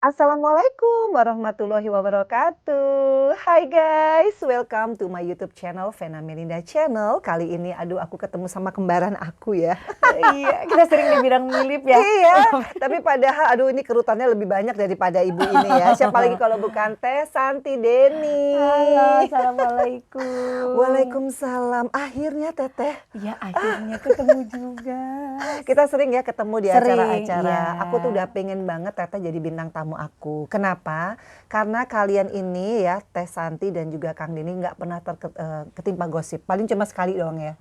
Assalamualaikum warahmatullahi wabarakatuh. Hai guys, welcome to my YouTube channel Vena Melinda Channel. Kali ini aku ketemu sama kembaran aku ya. Iya, kita sering dibilang mirip ya. Iya, tapi padahal ini kerutannya lebih banyak daripada ibu ini ya. Siapa lagi kalau bukan Teh Santi Deni. Halo, assalamualaikum. Waalaikumsalam. Akhirnya Teteh. Ya, akhirnya ketemu juga. Kita sering ya ketemu di Sering, acara-acara. iya. Aku tuh udah pengen banget Teteh jadi bintang tamu aku. Kenapa? Karena kalian ini ya, Teh Santi dan juga Kang Deni nggak pernah ketimpa gosip. Paling cuma sekali doang ya.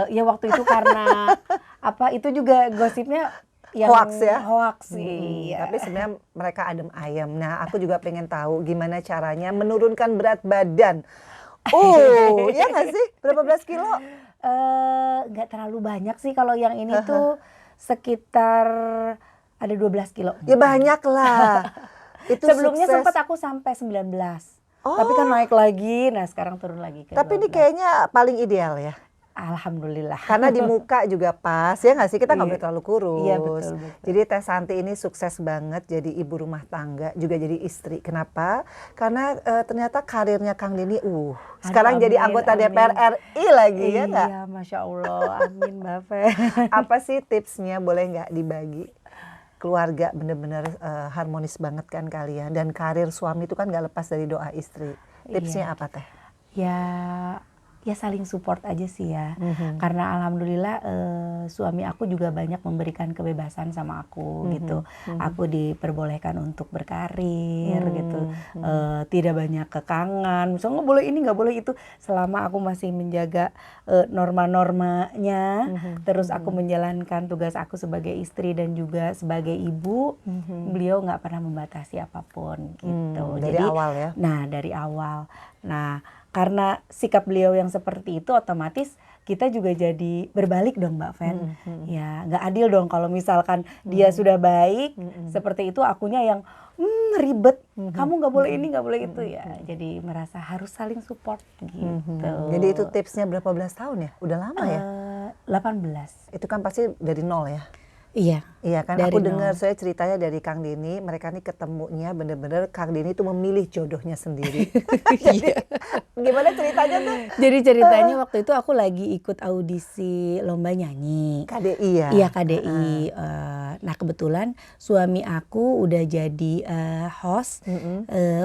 Ya waktu itu karena itu juga gosipnya yang Hoax ya? Hoax, iya. Tapi sebenarnya mereka adem ayem. Nah, aku juga pengen tahu gimana caranya menurunkan berat badan. Oh, ya nggak sih? Berapa belas kilo? Nggak terlalu banyak sih kalau yang ini tuh sekitar ada 12 kilo. Ya banyak lah. Itu Sebelumnya sukses. sempat aku sampai 19. Oh. Tapi kan naik lagi, nah sekarang turun lagi ke Tapi ini 12. kayaknya paling ideal ya. Alhamdulillah. Karena di muka juga pas, ya nggak sih? Kita nggak Iya. boleh terlalu kurus. Iya, betul. Jadi Teh Santi ini sukses banget jadi ibu rumah tangga, juga jadi istri. Kenapa? Karena ternyata karirnya Kang Deni, sekarang jadi amin, anggota amin. DPR RI lagi, ya nggak? Iya, Masya Allah, amin Mbak Fe. Apa sih tipsnya? Boleh nggak dibagi? Keluarga bener-bener harmonis banget kan kalian. Dan karir suami itu kan nggak lepas dari doa istri. Tipsnya Iya. apa Teh? Ya saling support aja sih ya. Karena alhamdulillah suami aku juga banyak memberikan kebebasan sama aku gitu. Aku diperbolehkan untuk berkarir gitu. Tidak banyak kekangan. Misalnya nggak boleh ini, nggak boleh itu. Selama aku masih menjaga norma-normanya, terus aku menjalankan tugas aku sebagai istri dan juga sebagai ibu, beliau nggak pernah membatasi apapun gitu. Dari awal ya? Nah, dari awal. Nah, karena sikap beliau yang seperti itu, otomatis kita juga jadi berbalik dong Mbak Fen. Ya nggak adil dong kalau misalkan dia sudah baik seperti itu, akunya yang ribet. Kamu nggak boleh ini, nggak boleh itu ya. Jadi merasa harus saling support gitu. Jadi itu tipsnya berapa belas tahun ya? Udah lama ya? 18. Itu kan pasti dari nol ya? Iya. Iya kan, Dari aku nol. dengar saya ceritanya dari Kang Deni, mereka nih ketemunya bener-bener Kang Deni itu memilih jodohnya sendiri. Jadi gimana ceritanya tuh? Jadi ceritanya waktu itu aku lagi ikut audisi lomba nyanyi. KDI ya? Iya, KDI. Nah kebetulan suami aku udah jadi host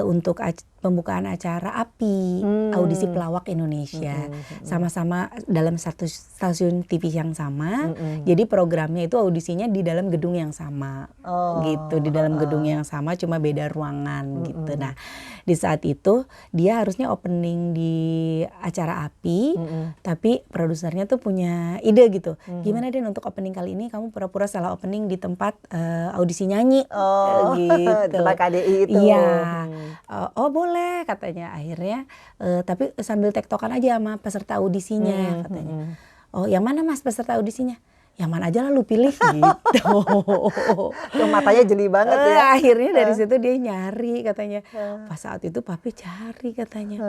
untuk pembukaan acara API, Audisi Pelawak Indonesia. Sama-sama dalam satu stasiun TV yang sama. Jadi programnya itu audisinya di dalam gedung yang sama. Gitu, di dalam gedung yang sama cuma beda ruangan gitu. Nah, di saat itu dia harusnya opening di acara API, tapi produsernya tuh punya ide gitu. Gimana Den untuk opening kali ini kamu pura-pura salah opening di tempat audisi nyanyi. Gitu. Tempat KDI itu. Iya. Oh boleh katanya. Akhirnya tapi sambil tektokan aja sama peserta audisinya katanya. Oh yang mana Mas peserta audisinya? Yang mana aja lah lu pilih gitu. Tuh matanya jeli banget ya. Akhirnya dari situ dia nyari katanya. Pas saat itu papi cari katanya.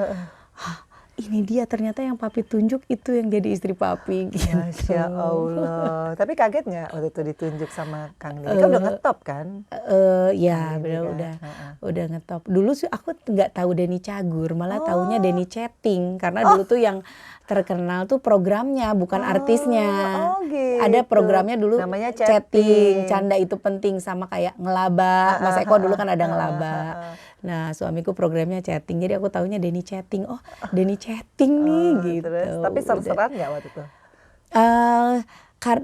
Ini dia ternyata yang papi tunjuk itu yang jadi istri papi gitu. Masya Allah. Tapi kaget nggak waktu itu ditunjuk sama Kang Deni? Kan udah ngetop kan? Ya bener udah ngetop. Dulu sih aku nggak tahu Deni Cagur, malah taunya Deni Chatting karena dulu tuh yang terkenal tuh programnya bukan artisnya. Gitu. Ada programnya dulu namanya chatting, canda itu penting sama kayak ngelaba. Mas Eko dulu kan ada ngelaba. Nah suamiku programnya chatting, jadi aku taunya Deni Chatting. Oh Deni Chatting nih gitu. Terus, tapi ser-seran nggak waktu itu?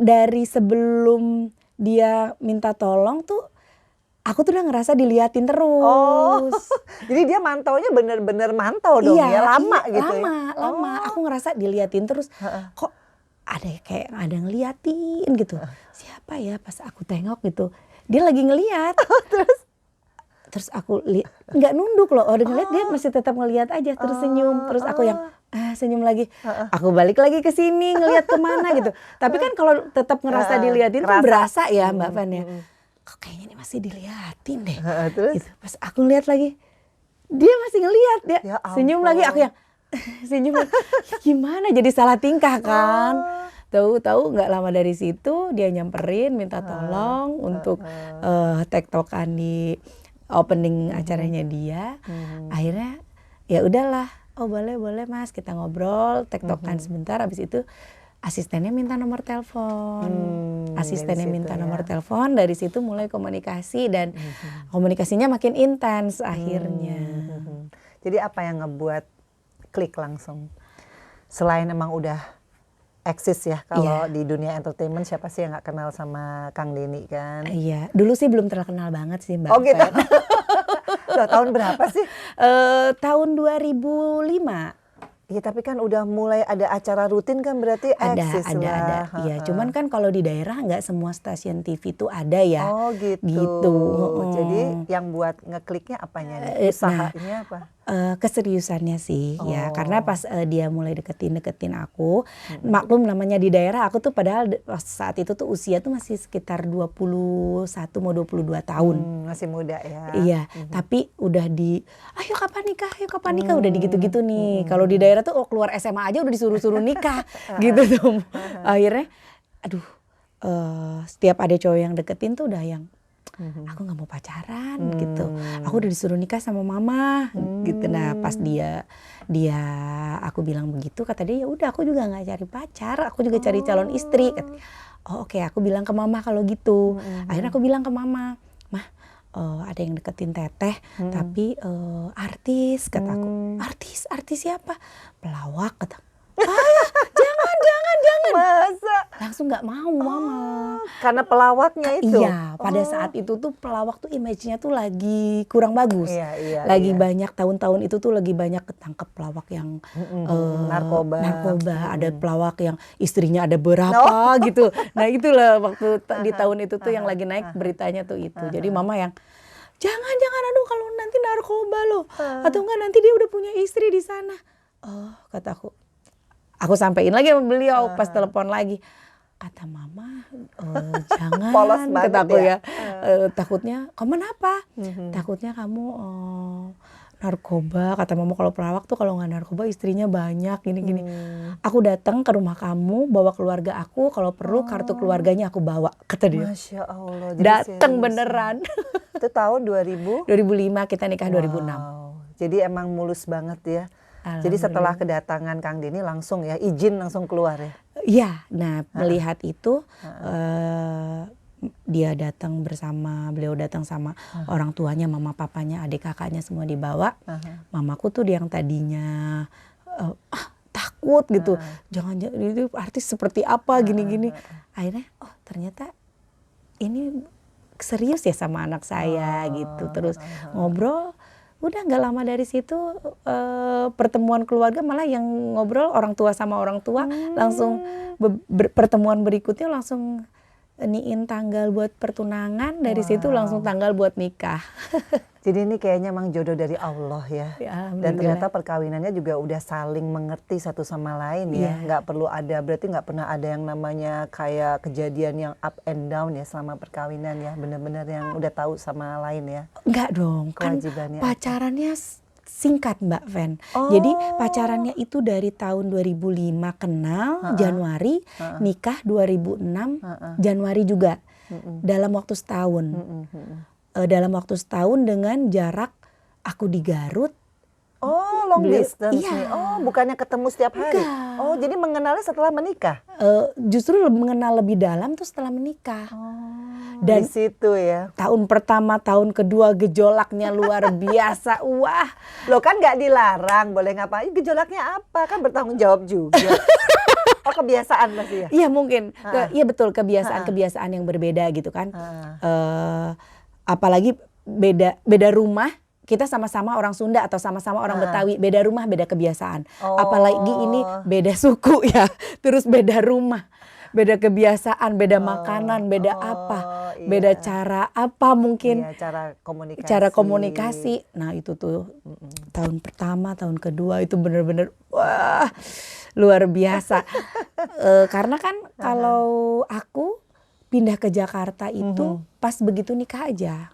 Dari sebelum dia minta tolong tuh aku tuh udah ngerasa diliatin terus. Jadi dia mantaunya bener-bener mantau dong ya, lama gitu ya? Lama. Aku ngerasa diliatin terus. Kok ada ngeliatin gitu. Siapa ya? Pas aku tengok gitu, dia lagi ngeliat. Terus aku nggak nunduk loh. Udah ngeliat dia masih tetap ngeliat aja. Terus senyum. Terus aku yang senyum lagi. Aku balik lagi ke sini ngeliat kemana gitu. Tapi kan kalau tetap ngerasa diliatin tuh berasa ya Mbak Fan ya. Kok kayaknya ini masih diliatin deh. Terus? Gitu. Pas aku lihat lagi, dia masih ngeliat dia. Ya senyum lagi, aku yang senyum lagi. Gimana jadi salah tingkah kan? Tahu-tahu nggak lama dari situ dia nyamperin minta tolong untuk tektokan di opening acaranya dia. Akhirnya ya udahlah, oh boleh Mas, kita ngobrol, tektokan sebentar. Habis itu asistennya minta nomor telepon. Asistennya minta nomor telepon, dari situ mulai komunikasi dan komunikasinya makin intens akhirnya. Jadi apa yang ngebuat klik langsung? Selain emang udah eksis ya, kalau di dunia entertainment siapa sih yang nggak kenal sama Kang Denny kan? Iya, dulu sih belum terkenal banget sih Mbak. Oh gitu. Loh, tahun berapa sih? Tahun 2005. Iya, tapi kan udah mulai ada acara rutin kan, berarti eksis lah. Ada. Iya, cuman kan kalau di daerah nggak semua stasiun TV tuh ada ya. Oh gitu. Gitu. Jadi yang buat ngekliknya apanya nih? Usahanya apa? Keseriusannya sih ya, karena pas dia mulai deketin aku, maklum namanya di daerah, aku tuh padahal saat itu tuh usia tuh masih sekitar 21 mau 22 tahun. Masih muda ya. Iya, tapi udah ayo kapan nikah, udah gitu-gitu nih. Kalau di daerah tuh keluar SMA aja udah disuruh-suruh nikah gitu tuh. Akhirnya aduh, setiap ada cowok yang deketin tuh udah yang aku nggak mau pacaran gitu. Aku udah disuruh nikah sama mama gitu. Nah pas dia aku bilang begitu, kata dia ya udah aku juga nggak cari pacar, aku juga cari calon istri. Oh oke, aku bilang ke mama kalau gitu. Akhirnya aku bilang ke mama, Mah ada yang deketin Teteh tapi artis, kata aku. Artis siapa? Pelawak, kata. Jangan. Masa? Langsung nggak mau mama. Karena pelawaknya itu? Iya, pada saat itu tuh pelawak tuh image-nya tuh lagi kurang bagus. Iya, lagi banyak tahun-tahun itu tuh lagi banyak ketangkep pelawak yang narkoba. Ada pelawak yang istrinya ada berapa gitu. Nah itulah waktu di tahun itu tuh yang lagi naik beritanya tuh itu. Jadi mama yang jangan aduh kalau nanti narkoba loh. Atau enggak nanti dia udah punya istri di sana. Oh, kataku. Aku sampein lagi sama beliau pas telepon lagi. Kata mama, jangan. Polos banget kata aku ya. Takutnya, kamu apa? Takutnya kamu narkoba. Kata mama kalau pelawak tuh kalau nggak narkoba istrinya banyak gini. Aku datang ke rumah kamu, bawa keluarga aku. Kalau perlu kartu keluarganya aku bawa, kata dia. Masya Allah. Datang beneran. Itu tahun 2000? 2005 kita nikah 2006. Jadi emang mulus banget ya. Jadi setelah kedatangan Kang Denny langsung ya, izin langsung keluar ya? Iya, nah melihat itu beliau datang sama orang tuanya, mama papanya, adik kakaknya semua dibawa. Mamaku tuh yang tadinya takut gitu, jangan itu artis seperti apa gini-gini. Akhirnya ternyata ini serius ya sama anak saya gitu. Terus ngobrol. Udah nggak lama dari situ pertemuan keluarga malah yang ngobrol orang tua sama orang tua langsung pertemuan berikutnya langsung niin tanggal buat pertunangan, dari situ langsung tanggal buat nikah. Jadi ini kayaknya emang jodoh dari Allah ya. Dan ternyata perkawinannya juga udah saling mengerti satu sama lain ya. Nggak perlu ada, berarti nggak pernah ada yang namanya kayak kejadian yang up and down ya selama perkawinan ya. Benar-benar yang udah tahu sama lain ya. Enggak dong, kan pacarannya singkat Mbak Ven. Jadi pacarannya itu dari tahun 2005 kenal Januari, nikah 2006 Januari juga. Dalam waktu setahun. Dalam waktu setahun dengan jarak aku di Garut. Oh, long distance nih. Iya. Oh, bukannya ketemu setiap hari. Enggak. Oh, jadi mengenalnya setelah menikah. Justru mengenal lebih dalam tuh setelah menikah. Dan di situ ya. Tahun pertama, tahun kedua gejolaknya luar biasa. Wah, Loh kan nggak dilarang, boleh ngapain? Gejolaknya apa? Kan bertanggung jawab juga. Oh, kebiasaan pasti ya? Iya mungkin. Iya betul, kebiasaan yang berbeda gitu kan. Apalagi beda rumah. Kita sama-sama orang Sunda atau sama-sama orang Betawi, beda rumah, beda kebiasaan. Apalagi ini beda suku ya, terus beda rumah, beda kebiasaan, beda makanan, beda apa, beda cara apa mungkin. Cara komunikasi. Nah itu tuh tahun pertama, tahun kedua itu bener-bener wah luar biasa. Karena kan kalau aku pindah ke Jakarta itu pas begitu nikah aja.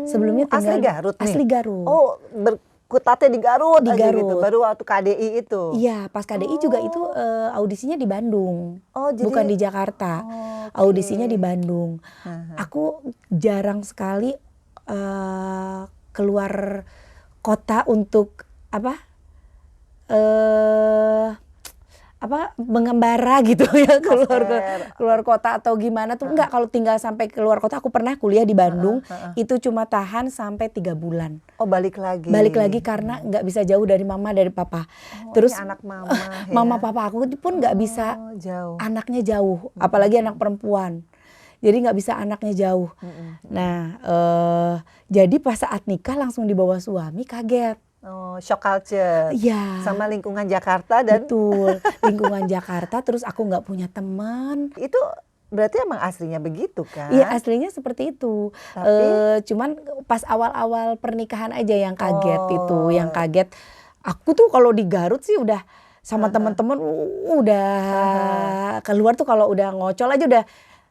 Sebelumnya tinggal asli Garut nih? Asli Garut. Oh, berkutatnya di Garut Di aja Garut. gitu, baru waktu KDI itu? Iya, pas KDI juga itu audisinya di Bandung, jadi, bukan di Jakarta. Audisinya di Bandung. Aku jarang sekali keluar kota untuk mengembara gitu ya, keluar kota atau gimana tuh enggak. Kalau tinggal sampai keluar kota, aku pernah kuliah di Bandung, itu cuma tahan sampai 3 bulan. Oh, balik lagi karena nggak bisa jauh dari mama, dari papa. Terus anak mama ya? Mama papa aku pun nggak bisa anaknya jauh, apalagi anak perempuan. Jadi nggak bisa anaknya jauh. Nah, jadi pas saat nikah langsung dibawa suami, kaget. Oh, shock culture. Iya. Sama lingkungan Jakarta dan betul, lingkungan Jakarta, terus aku nggak punya teman. Itu berarti emang aslinya begitu kan? Iya, aslinya seperti itu. Tapi cuman pas awal-awal pernikahan aja yang kaget itu, yang kaget. Aku tuh kalau di Garut sih udah sama teman-teman udah keluar tuh, kalau udah ngocol aja udah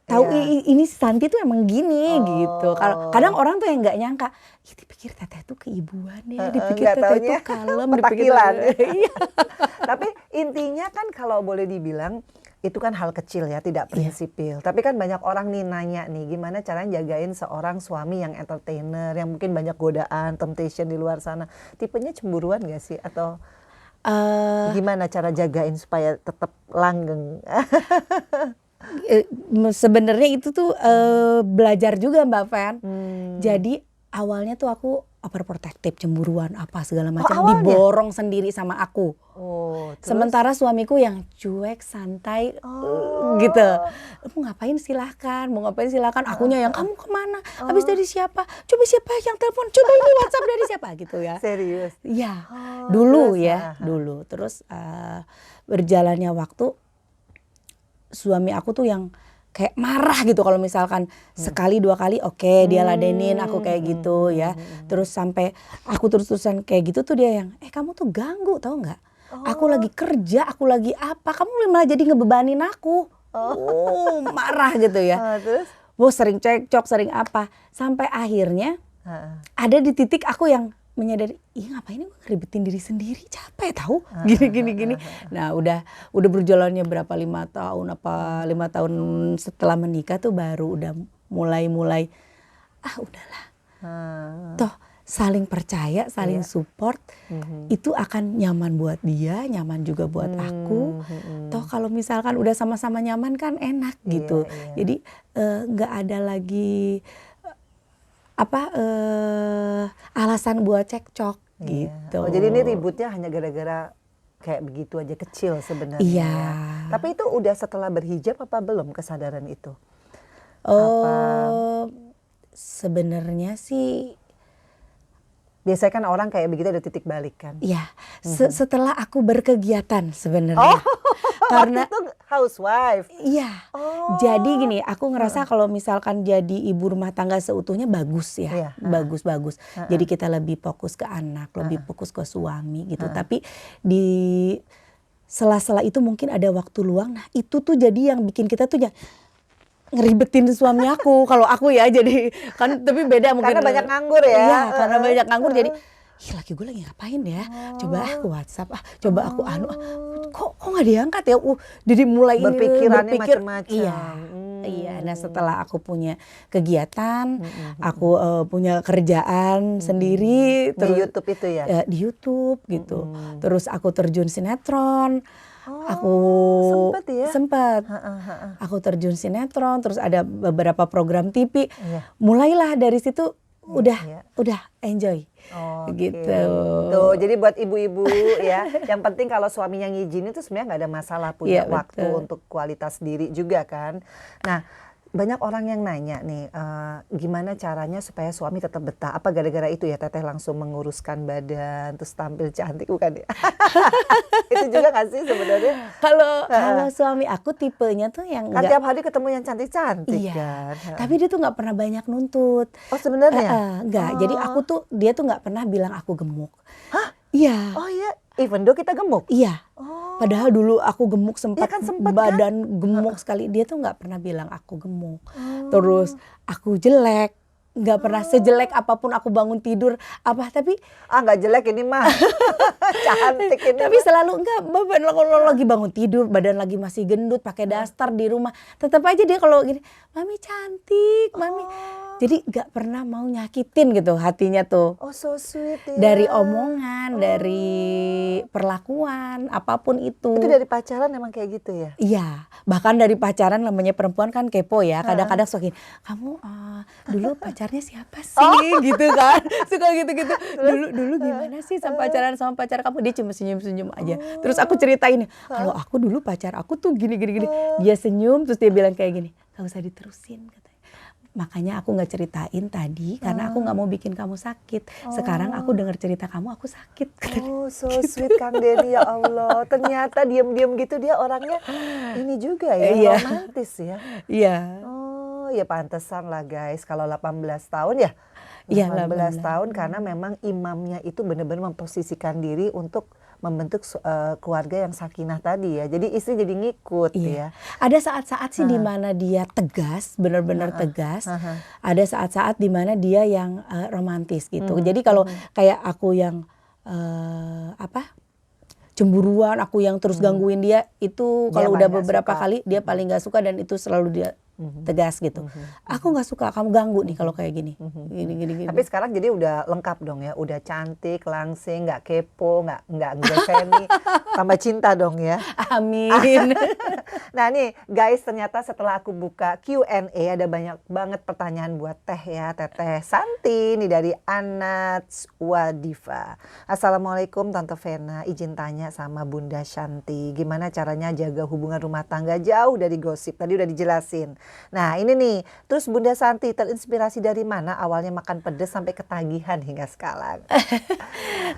tahu ini Santi tuh emang gini gitu. Kalau kadang orang tuh yang nggak nyangka, dipikir teteh tuh keibuan ya, dipikir teteh tuh kalem, petakilan. Tapi intinya kan kalau boleh dibilang itu kan hal kecil ya, tidak prinsipil. Tapi kan banyak orang nih nanya nih, gimana caranya jagain seorang suami yang entertainer, yang mungkin banyak godaan, temptation di luar sana. Tipenya cemburuan gak sih? Atau gimana cara jagain supaya tetap langgeng? Sebenarnya itu tuh belajar juga Mbak Fen. Jadi awalnya tuh aku overprotective, cemburuan apa segala macam, diborong sendiri sama aku. Sementara suamiku yang cuek, santai gitu. Mau ngapain silahkan, akunya yang kamu kemana, habis dari siapa, coba siapa yang telepon, coba ini WhatsApp dari siapa gitu ya. Serius? Iya, dulu. Terus berjalannya waktu, suami aku tuh yang kayak marah gitu kalau misalkan sekali 2 kali dia ladenin aku kayak gitu ya. Terus sampai aku terus-terusan kayak gitu tuh dia yang kamu tuh ganggu, tahu nggak? Aku lagi kerja, aku lagi apa, kamu malah jadi ngebebanin aku. Marah gitu ya. Terus? Sering cekcok, sering apa, sampai akhirnya ada di titik aku yang menyadari, ngapain gue ngeribetin diri sendiri, capek tahu, gini. Nah udah berjalannya berapa 5 tahun setelah menikah tuh baru udah mulai udahlah. Toh saling percaya, saling support, itu akan nyaman buat dia, nyaman juga buat aku. Toh kalau misalkan udah sama-sama nyaman kan enak gitu. Jadi nggak ada lagi alasan buat cekcok gitu. Jadi ini ributnya hanya gara-gara kayak begitu aja, kecil sebenarnya. Iya. Tapi itu udah setelah berhijab apa belum kesadaran itu? Sebenarnya sih biasanya kan orang kayak begitu ada titik balik kan? Iya. Setelah aku berkegiatan sebenarnya. Karena itu housewife. Iya. Jadi gini, aku ngerasa kalau misalkan jadi ibu rumah tangga seutuhnya bagus ya. Bagus. Jadi kita lebih fokus ke anak, lebih fokus ke suami gitu. Tapi di sela-sela itu mungkin ada waktu luang. Nah, itu tuh jadi yang bikin kita tuh ngeribetin suami aku. Kalau aku ya jadi kan, tapi beda mungkin. Karena banyak nganggur ya. Iya, karena banyak nganggur jadi laki gue lagi ngapain ya? Coba aku WhatsApp, coba aku kok nggak diangkat ya? Jadi mulai berpikir macam-macam. Iya. Nah setelah aku punya kegiatan, aku punya kerjaan sendiri. Di YouTube itu ya? Di YouTube gitu. Terus aku terjun sinetron. Aku sempat. Aku terjun sinetron, terus ada beberapa program TV. Mulailah dari situ udah enjoy. Gitu. Tuh, jadi buat ibu-ibu ya, yang penting kalau suaminya ngizinin itu sebenarnya nggak ada masalah, punya waktu untuk kualitas diri juga kan. Nah, banyak orang yang nanya nih, gimana caranya supaya suami tetap betah? Apa gara-gara itu ya teteh langsung menguruskan badan terus tampil cantik, bukan ya? Itu juga nggak sih sebenarnya? Kalau suami aku tipenya tuh yang kan tiap hari ketemu yang cantik-cantik kan. Tapi dia tuh nggak pernah banyak nuntut. Oh sebenarnya? Nggak. Jadi dia tuh nggak pernah bilang aku gemuk. Hah? Iya. Oh iya, even though kita gemuk? Iya. Padahal dulu aku gemuk sempat kan badan gemuk sekali. Dia tuh nggak pernah bilang aku gemuk. Terus aku jelek, nggak pernah sejelek apapun aku bangun tidur tapi nggak jelek ini mah cantik ini. Tapi selalu nggak, kalau lagi bangun tidur badan lagi masih gendut pakai daster di rumah, tetap aja dia kalau gini, mami cantik, mami. Jadi gak pernah mau nyakitin gitu hatinya tuh. Oh so sweet ya. Dari omongan, dari perlakuan, apapun itu. Itu dari pacaran emang kayak gitu ya? Iya, bahkan dari pacaran, namanya perempuan kan kepo ya. Kadang-kadang suka gini, kamu dulu pacarnya siapa sih? Gitu kan. Suka gitu-gitu. Dulu gimana sih sama pacaran sama pacar kamu? Dia cuma senyum-senyum aja. Terus aku ceritain, kalau aku dulu pacar aku tuh gini. Dia senyum terus dia bilang kayak gini, gak usah diterusin katanya. Makanya aku gak ceritain tadi karena aku gak mau bikin kamu sakit. Sekarang aku dengar cerita kamu, aku sakit. Oh so sweet Kang Denny, ya Allah. Ternyata diam-diam gitu dia orangnya ini juga ya, romantis ya. Iya. Oh ya pantesan lah guys, kalau 18 tahun ya. 18 tahun karena memang imamnya itu benar-benar memposisikan diri untuk membentuk keluarga yang sakinah tadi ya. Jadi istri jadi ngikut ya. Ada saat-saat sih di mana dia tegas, benar-benar tegas. Ada saat-saat di mana dia yang romantis gitu. Jadi kalau kayak aku yang cemburuan, aku yang terus gangguin dia, itu kalau udah beberapa kali dia paling gak suka dan itu selalu dia tegas gitu. Aku nggak suka kamu ganggu nih kalau kayak gini. Gini. Tapi sekarang jadi udah lengkap dong ya, udah cantik, langsing, nggak kepo, nggak semi, tambah cinta dong ya. Amin. Nah nih guys, ternyata setelah aku buka Q&A ada banyak banget pertanyaan buat Teteh Santi nih dari Anats Wadifa. Assalamualaikum Tante Vena, izin tanya sama Bunda Shanti, gimana caranya jaga hubungan rumah tangga jauh dari gosip? Tadi udah dijelasin. Nah ini nih, terus Bunda Santi terinspirasi dari mana awalnya makan pedas sampai ketagihan hingga sekarang?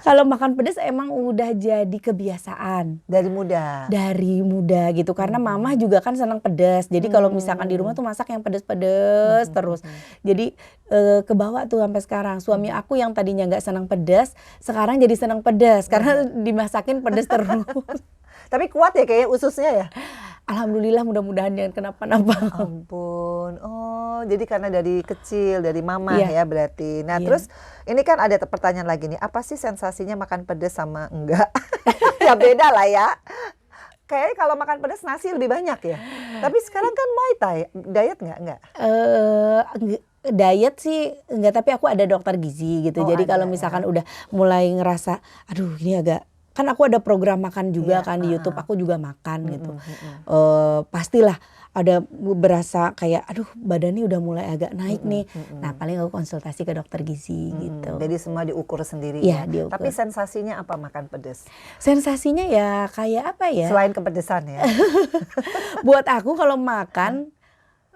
Kalau makan pedas emang udah jadi kebiasaan. Dari muda? Dari muda gitu, karena mama juga kan senang pedas. Jadi kalau misalkan di rumah tuh masak yang pedas-pedas terus. Jadi kebawa tuh sampai sekarang. Suami aku yang tadinya nggak senang pedas, sekarang jadi senang pedas karena dimasakin pedas terus. Tapi kuat ya kayaknya ususnya ya? Alhamdulillah, mudah-mudahan jangan kenapa-napa. Ampun, oh jadi karena dari kecil, dari mama ya berarti. Nah terus ini kan ada pertanyaan lagi nih, apa sih sensasinya makan pedas sama enggak? Ya beda lah ya. Kayaknya kalau makan pedas nasi lebih banyak ya. Tapi sekarang kan Muay Thai, diet nggak? Diet sih enggak, tapi aku ada dokter gizi gitu. Jadi kalau misalkan udah mulai ngerasa, aduh ini agak, kan aku ada program makan juga kan di YouTube, aku juga makan gitu. Pastilah ada berasa kayak aduh badannya udah mulai agak naik nih. Nah paling aku konsultasi ke dokter gizi gitu. Jadi semua diukur sendiri ya? Diukur. Tapi sensasinya apa makan pedas? Sensasinya ya kayak apa ya? Selain kepedesan ya? Buat aku kalau makan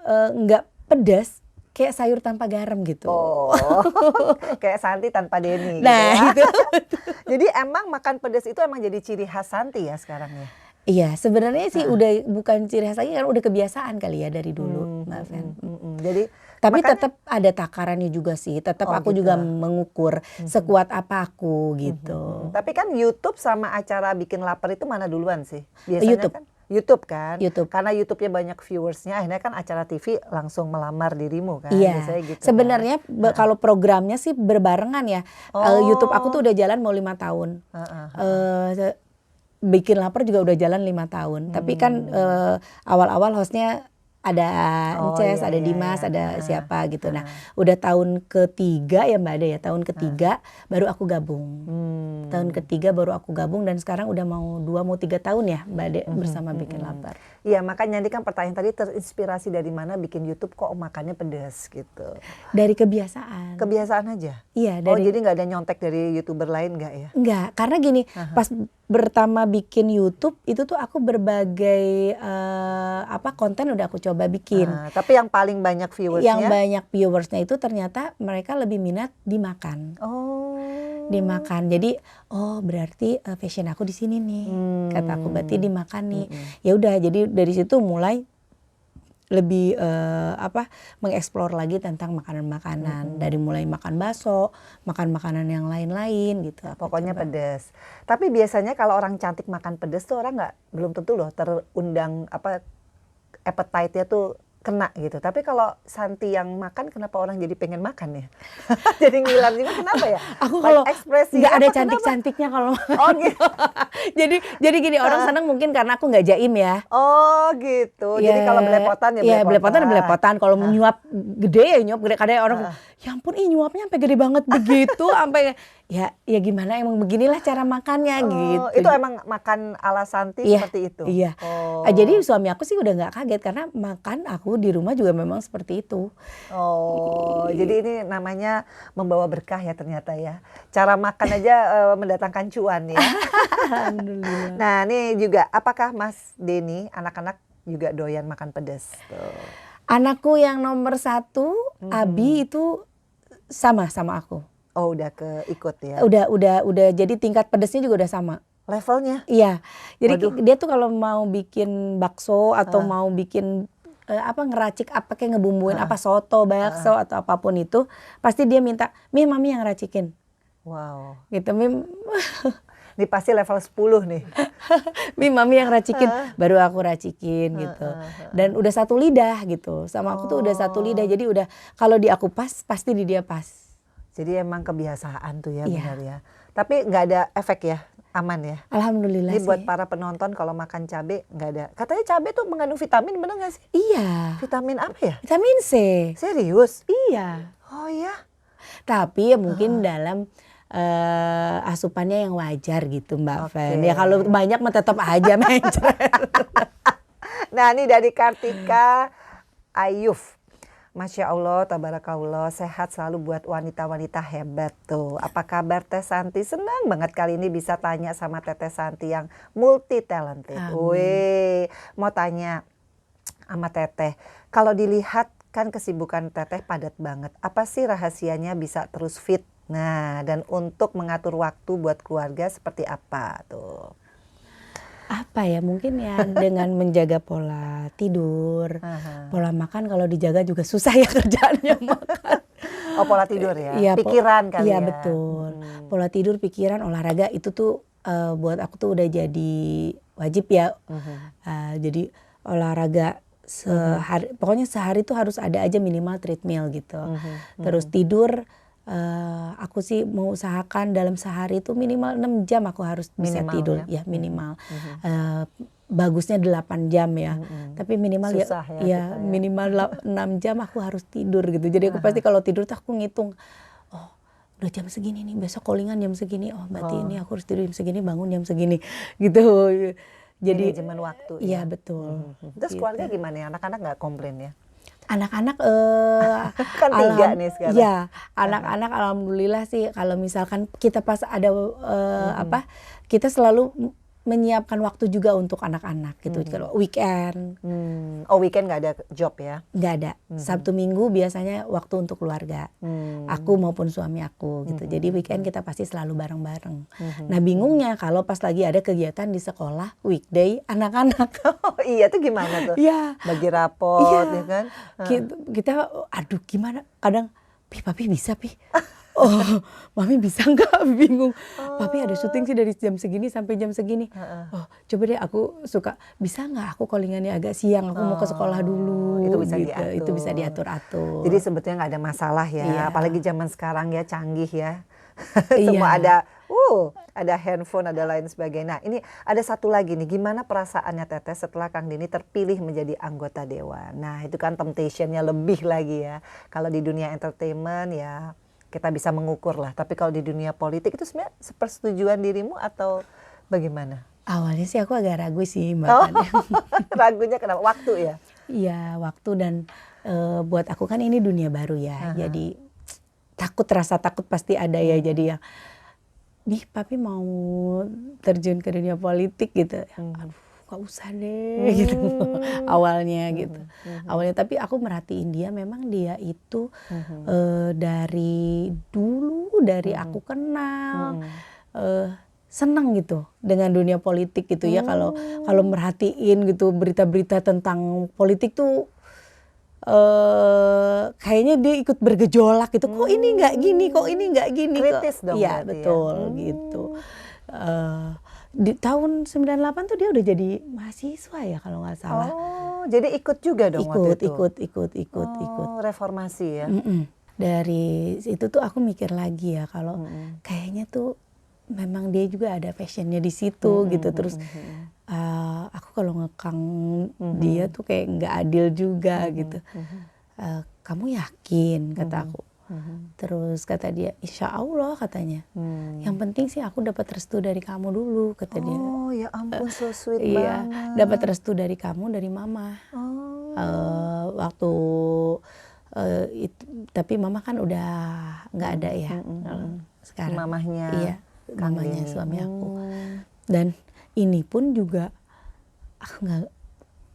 nggak pedas, kayak sayur tanpa garam gitu. Oh, kayak Santi tanpa Denny gitu ya. Itu. Jadi emang makan pedas itu emang jadi ciri khas Santi ya sekarang ya? Iya, sebenarnya sih udah bukan ciri khas lagi, karena udah kebiasaan kali ya dari dulu, Mbak Ven. Jadi tapi tetap ada takarannya juga sih. Tetap aku juga mengukur sekuat apa aku gitu. Tapi kan YouTube sama acara bikin lapar itu mana duluan sih? Biasanya YouTube. Kan YouTube kan? YouTube. Karena YouTube-nya banyak viewersnya, akhirnya kan acara TV langsung melamar dirimu kan? Iya. Gitu, sebenarnya kalau programnya sih berbarengan ya. YouTube aku tuh udah jalan mau 5 tahun. Bikin lapar juga udah jalan 5 tahun. Tapi kan awal-awal hostnya ada Ences, ada Dimas, ada siapa gitu. Nah udah tahun ketiga ya Mbak Ade ya, tahun ketiga baru aku gabung. Tahun ketiga baru aku gabung dan sekarang udah mau 3 tahun ya Mbak Ade bersama Bikin Lapar. Iya makanya nanti kan pertanyaan tadi terinspirasi dari mana bikin YouTube kok makannya pedas gitu. Dari kebiasaan. Kebiasaan aja? Iya. Jadi nggak ada nyontek dari YouTuber lain nggak ya? Enggak, karena gini pas pertama bikin YouTube itu tuh aku berbagai konten udah aku coba bikin. Tapi yang paling banyak viewersnya? Yang banyak viewersnya itu ternyata mereka lebih minat dimakan. Dimakan. Jadi berarti fashion aku di sini nih. Kata aku berarti dimakan nih. Ya udah, jadi dari situ mulai lebih mengeksplor lagi tentang makanan-makanan. Dari mulai makan bakso, makan makanan yang lain-lain gitu. Pokoknya pedas. Tapi biasanya kalau orang cantik makan pedas tuh orang belum tentu loh terundang appetite-nya tuh kena gitu. Tapi kalau Santi yang makan, kenapa orang jadi pengen makan ya? Jadi ngiler juga, kenapa ya? Aku kalau ekspresi nggak ada apa, cantik-cantiknya kalau Oh gitu. jadi gini, orang seneng mungkin karena aku nggak jaim ya. Oh gitu. Jadi kalau belepotan ya belepotan. Belepotan. Kalau nyuap gede ya nyuap gede. Kadang orang, ya ampun, nyuapnya sampai gede banget begitu, sampai ya gimana, emang beginilah cara makannya gitu. Itu emang makan ala Santi seperti itu. Iya. Jadi suami aku sih udah nggak kaget karena makan aku di rumah juga memang seperti itu. Jadi ini namanya membawa berkah ya ternyata ya. Cara makan aja mendatangkan cuan ya. Alhamdulillah. Nah ini juga, apakah Mas Denny anak-anak juga doyan makan pedas? Anakku yang nomor 1, Abi, itu sama aku. Oh udah keikut ya? Udah, jadi tingkat pedasnya juga udah sama. Levelnya? Iya, jadi dia tuh kalau mau bikin bakso atau mau bikin ngeracik apa, kayak ngebumbuin apa, soto, bakso atau apapun itu, pasti dia minta, "Mi, mami yang racikin." Wow. Gitu, Mim. Ini pasti level 10 nih. Mi, mami yang racikin, baru aku racikin gitu. Dan udah satu lidah gitu, sama aku tuh udah satu lidah, jadi udah kalau di aku pas, pasti di dia pas. Jadi emang kebiasaan tuh ya, benar ya. Tapi nggak ada efek ya? Aman ya? Alhamdulillah. Ini buat para penonton kalau makan cabai nggak ada. Katanya cabai tuh mengandung vitamin, bener nggak sih? Iya. Vitamin apa ya? Vitamin C. Serius? Iya. Oh ya? Tapi ya mungkin dalam asupannya yang wajar gitu Mbak Fen. Ya kalau banyak mah tetap aja mencret. Nah ini dari Kartika Ayuf. Masya Allah, tabarakallah, sehat selalu buat wanita-wanita hebat tuh. Apa kabar Teh Santi? Senang banget kali ini bisa tanya sama Teteh Santi yang multi talented. Wih, mau tanya sama Teteh. Kalau dilihat kan kesibukan Teteh padat banget. Apa sih rahasianya bisa terus fit? Nah, dan untuk mengatur waktu buat keluarga seperti apa tuh? Apa ya, mungkin ya dengan menjaga pola tidur, pola makan. Kalau dijaga juga susah ya kerjaannya makan. Oh, pola tidur ya, pikiran kali ya. Iya betul, pola tidur, pikiran, olahraga itu tuh buat aku tuh udah jadi wajib ya. Jadi olahraga sehari, pokoknya sehari tuh harus ada aja minimal treadmill gitu. Terus tidur, aku sih mau usahakan dalam sehari itu minimal 6 jam aku harus bisa tidur ya minimal. Bagusnya 8 jam ya. Tapi minimal susah ya minimal 6 jam aku harus tidur gitu. Jadi aku pasti kalau tidur tuh aku ngitung, oh udah jam segini nih, besok callingan jam segini, oh berarti ini aku harus tidur jam segini, bangun jam segini gitu. Jadi manajemen waktu. Iya betul. Terus keluarga gimana ya? Anak-anak nggak komplain ya? Anak-anak kan 3 nih sekarang. Ya, anak-anak alhamdulillah sih, kalau misalkan kita pas ada kita selalu menyiapkan waktu juga untuk anak-anak gitu. Kalau weekend. Oh, weekend nggak ada job ya? Nggak ada. Sabtu Minggu biasanya waktu untuk keluarga. Aku maupun suami aku gitu. Jadi weekend kita pasti selalu bareng-bareng. Nah bingungnya kalau pas lagi ada kegiatan di sekolah, weekday anak-anak. Oh iya, tuh gimana tuh? Iya. Bagi rapot ya kan? Kita aduh gimana, kadang, "Pi, papi bisa, Pi." "Oh, mami bisa nggak?" Bingung. "Papi ada syuting sih dari jam segini sampai jam segini." "Oh, coba deh, aku suka, bisa nggak aku callingannya agak siang, aku mau ke sekolah dulu." Itu bisa gitu. diatur. Itu bisa diatur-atur. Jadi sebetulnya nggak ada masalah ya. Iya. Apalagi zaman sekarang ya, canggih ya. Iya. Semua ada handphone, ada lain sebagainya. Nah, ini ada satu lagi nih, gimana perasaannya Teteh setelah Kang Denny terpilih menjadi anggota Dewan? Nah, itu kan temptation-nya lebih lagi ya. Kalau di dunia entertainment ya kita bisa mengukur lah. Tapi kalau di dunia politik itu sebenarnya sepersetujuan dirimu atau bagaimana? Awalnya sih aku agak ragu sih makanya. Ragunya kenapa? Waktu ya? Iya, waktu, dan buat aku kan ini dunia baru ya. Jadi rasa takut pasti ada ya. Jadi yang, "Nih, papi mau terjun ke dunia politik gitu." Aduh, gak usah deh gitu awalnya gitu. Awalnya, tapi aku merhatiin dia, memang dia itu dari dulu, dari aku kenal senang gitu dengan dunia politik gitu ya. Kalau merhatiin gitu berita-berita tentang politik tuh kayaknya dia ikut bergejolak gitu. Kok ini nggak gini, kok ini nggak gini. Kritis dong. Iya betul gitu. Di tahun 98 tuh dia udah jadi mahasiswa ya kalau nggak salah. Oh, jadi ikut juga dong waktu itu? Ikut. Reformasi ya? Dari itu tuh aku mikir lagi ya kalau kayaknya tuh memang dia juga ada passionnya di situ gitu. Terus aku kalau ngekang dia tuh kayak nggak adil juga gitu. Kamu yakin, kata aku. Terus kata dia, insya Allah katanya. Yang penting sih aku dapat restu dari kamu dulu, kata dia. Oh ya ampun, so sweet iya, banget. dapat restu dari kamu, dari mama. Waktu itu, tapi mama kan udah nggak ada ya sekarang. Mamahnya. Iya, mamanya suami aku. Dan ini pun juga aku nggak.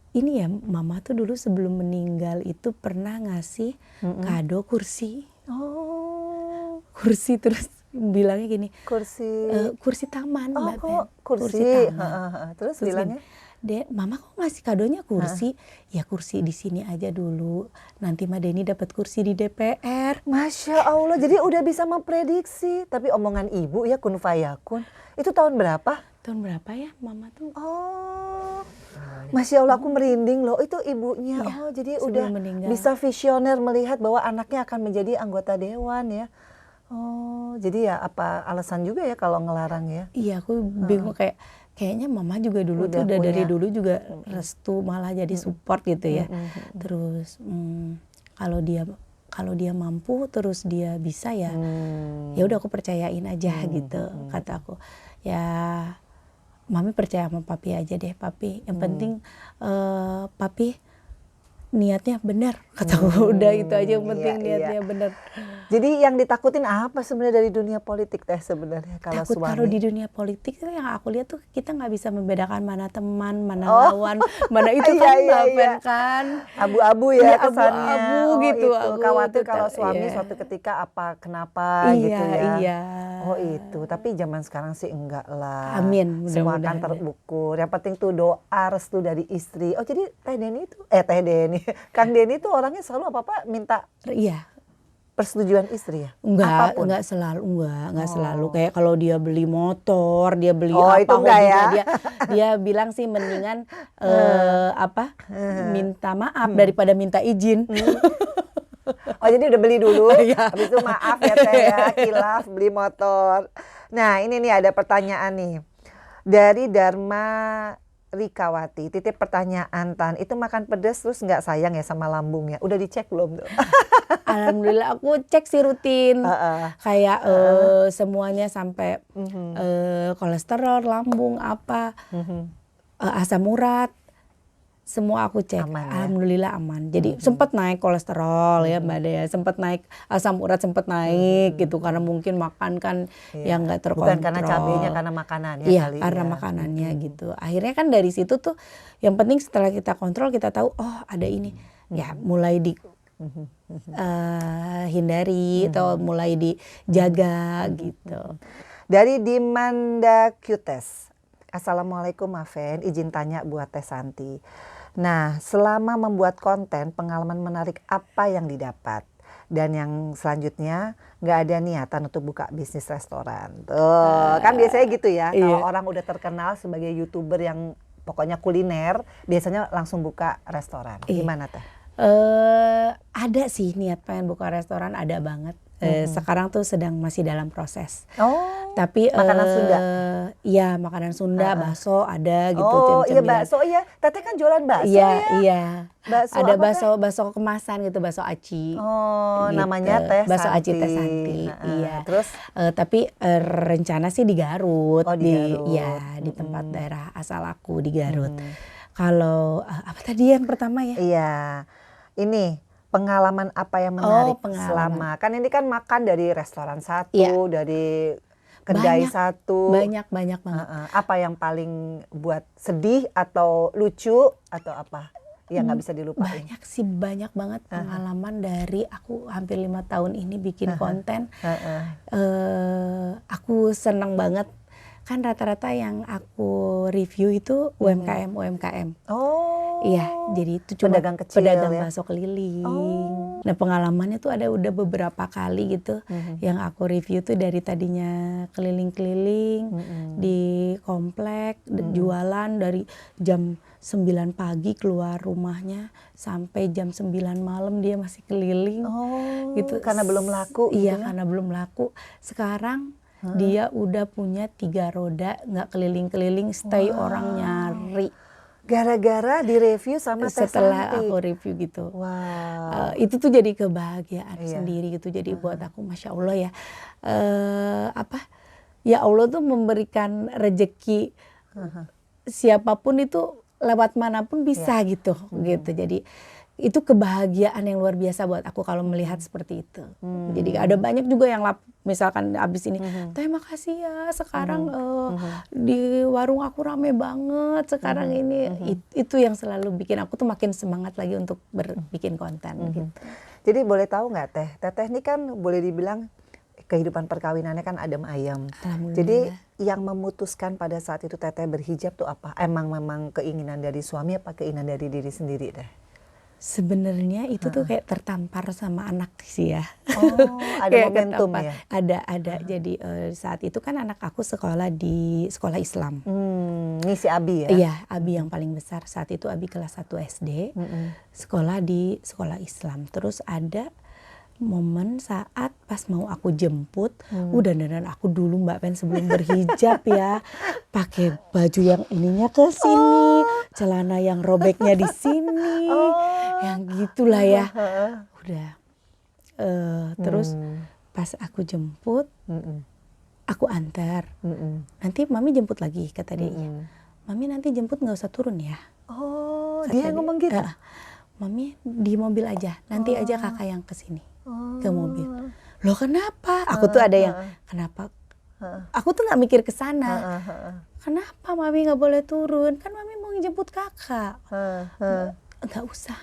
Ini ya, mama tuh dulu sebelum meninggal itu pernah ngasih kado kursi. Kursi, terus bilangnya gini. Kursi taman, Mbak Ben. Kursi taman. Terus bilangnya? Mama kok ngasih kadonya kursi? Ya kursi di sini aja dulu. Nanti Mbak Deni dapat kursi di DPR. Masya Allah, jadi udah bisa memprediksi. Tapi omongan ibu ya kun fayakun. Itu tahun berapa? Tahun berapa ya mama tuh? Masya Allah, aku merinding loh. Itu ibunya. Ya, jadi udah meninggal. Bisa visioner melihat bahwa anaknya akan menjadi anggota dewan ya. Jadi ya apa alasan juga ya kalau ngelarang ya? Iya, aku bingung kayaknya mama juga dulu tuh udah dari dulu juga restu, malah jadi support gitu ya. Terus kalau dia mampu terus dia bisa ya, ya udah aku percayain aja gitu, kata aku. Ya mami percaya sama papi aja deh, papi. Yang penting papi niatnya benar, kataku. Udah itu aja yang penting, niatnya benar. Jadi yang ditakutin apa sebenarnya dari dunia politik teh sebenarnya kalau takut suami? Kalau di dunia politik tuh yang aku lihat tuh kita nggak bisa membedakan mana teman, mana lawan, mana itu kan kan. Abu-abu ya kesannya. Abu-abu gitu. Itu. Khawatir kalau suami suatu ketika kenapa gitu ya. Iya. Oh itu, tapi zaman sekarang sih enggak lah. Amin. Semua kan terukur. Yang penting tuh doa restu dari istri. Oh jadi Kang Denny tuh orangnya selalu apa-apa minta. Iya. Persetujuan istri ya? Enggak selalu. Kayak kalau dia beli motor, dia beli itu hobinya ya? dia bilang sih mendingan minta maaf daripada minta izin. Oh jadi udah beli dulu, habis itu maaf ya teh ya, kilaf beli motor. Nah ini nih ada pertanyaan nih dari Dharma Rikawati, titip pertanyaan Tan, itu makan pedas terus nggak sayang ya sama lambungnya? Udah dicek belum tuh? Alhamdulillah aku cek sih rutin, kayak semuanya sampai kolesterol, lambung asam urat, semua aku cek. Aman, ya? Alhamdulillah aman. Jadi sempat naik kolesterol ya Mbak Dea, sempat naik asam urat, sempat naik gitu karena mungkin makan kan yang nggak terkontrol. Bukan karena cabenya, karena makanannya kali. Karena makanannya gitu. Akhirnya kan dari situ tuh yang penting setelah kita kontrol kita tahu ada ini. Ya mulai hindari atau mulai dijaga gitu. Dari Dimanda Cutes. Assalamualaikum Maven, izin tanya buat Teh Santi. Nah, selama membuat konten, pengalaman menarik apa yang didapat? Dan yang selanjutnya, nggak ada niatan untuk buka bisnis restoran. Tuh, kan biasanya gitu ya. Kalau orang udah terkenal sebagai YouTuber yang pokoknya kuliner, biasanya langsung buka restoran. Gimana Teh? Ada sih niat pengen buka restoran, ada banget. Sekarang tuh masih dalam proses. Tapi makanan Sunda? Iya, makanan Sunda, bakso ada gitu. Oh iya bakso, iya. Teteh kan jualan bakso ya? Iya. Bakso ada bakso kemasan gitu, bakso aci. Oh gitu. Namanya Teh Santi. Bakso aci Teh Santi, iya. Terus? Tapi rencana sih di Garut. Di Garut. Di tempat daerah asal aku di Garut. Kalau, apa tadi yang pertama ya? Iya, ini. Pengalaman apa yang menarik selama, kan ini kan makan dari restoran satu, dari kedai satu. Banyak banget. Apa yang paling buat sedih atau lucu atau apa yang nggak bisa dilupain? Banyak banget pengalaman dari aku hampir 5 tahun ini bikin konten. Aku senang banget. Kan rata-rata yang aku review itu UMKM. Iya, jadi itu cuma pedagang kecil pedagang ya? bakso keliling. Nah pengalamannya tuh udah beberapa kali gitu yang aku review tuh dari tadinya keliling-keliling di komplek, jualan dari jam 9 pagi keluar rumahnya sampai jam 9 malam dia masih keliling gitu. Karena belum laku Iya, gitu ya? karena belum laku. Sekarang dia udah punya 3 roda, nggak keliling-keliling, stay orang nyari. Gara-gara direview sama Teh Setelah Santi. aku review gitu. Wow. Itu tuh jadi kebahagiaan Iya. sendiri gitu. Jadi buat aku Masya Allah ya. Ya Allah tuh memberikan rezeki siapapun itu lewat manapun bisa gitu. Jadi itu kebahagiaan yang luar biasa buat aku kalau melihat seperti itu. Jadi ada banyak juga yang misalkan abis ini, Teh makasih ya sekarang di warung aku rame banget sekarang ini. Itu yang selalu bikin aku tuh makin semangat lagi untuk bikin konten gitu. Jadi boleh tahu nggak Teh? Teteh ini kan boleh dibilang kehidupan perkawinannya kan adem ayem. Jadi yang memutuskan pada saat itu Teteh berhijab tuh apa? Memang keinginan dari suami apa keinginan dari diri sendiri Teh? Sebenarnya itu tuh kayak tertampar sama anak sih ya. Ada momentum ya? Ada. Jadi saat itu kan anak aku sekolah di sekolah Islam. Ini si Abi ya? Iya, Abi yang paling besar. Saat itu Abi kelas 1 SD, sekolah di sekolah Islam. Terus ada momen saat pas mau aku jemput, dandan aku dulu Mbak Pen sebelum berhijab ya, pakai baju yang ininya ke sini, celana yang robeknya di sini, yang gitulah ya. Udah, terus pas aku jemput, aku antar. Nanti Mami jemput lagi kata dia. Mami nanti jemput nggak usah turun ya. Dia ngomong gitu. Mami di mobil aja, nanti aja kakak yang kesini. Ke mobil. Loh kenapa? Aku tuh ada yang kenapa? Aku tuh nggak mikir ke sana. Kenapa Mami nggak boleh turun? Kan Mami mau jemput kakak. Nggak usah.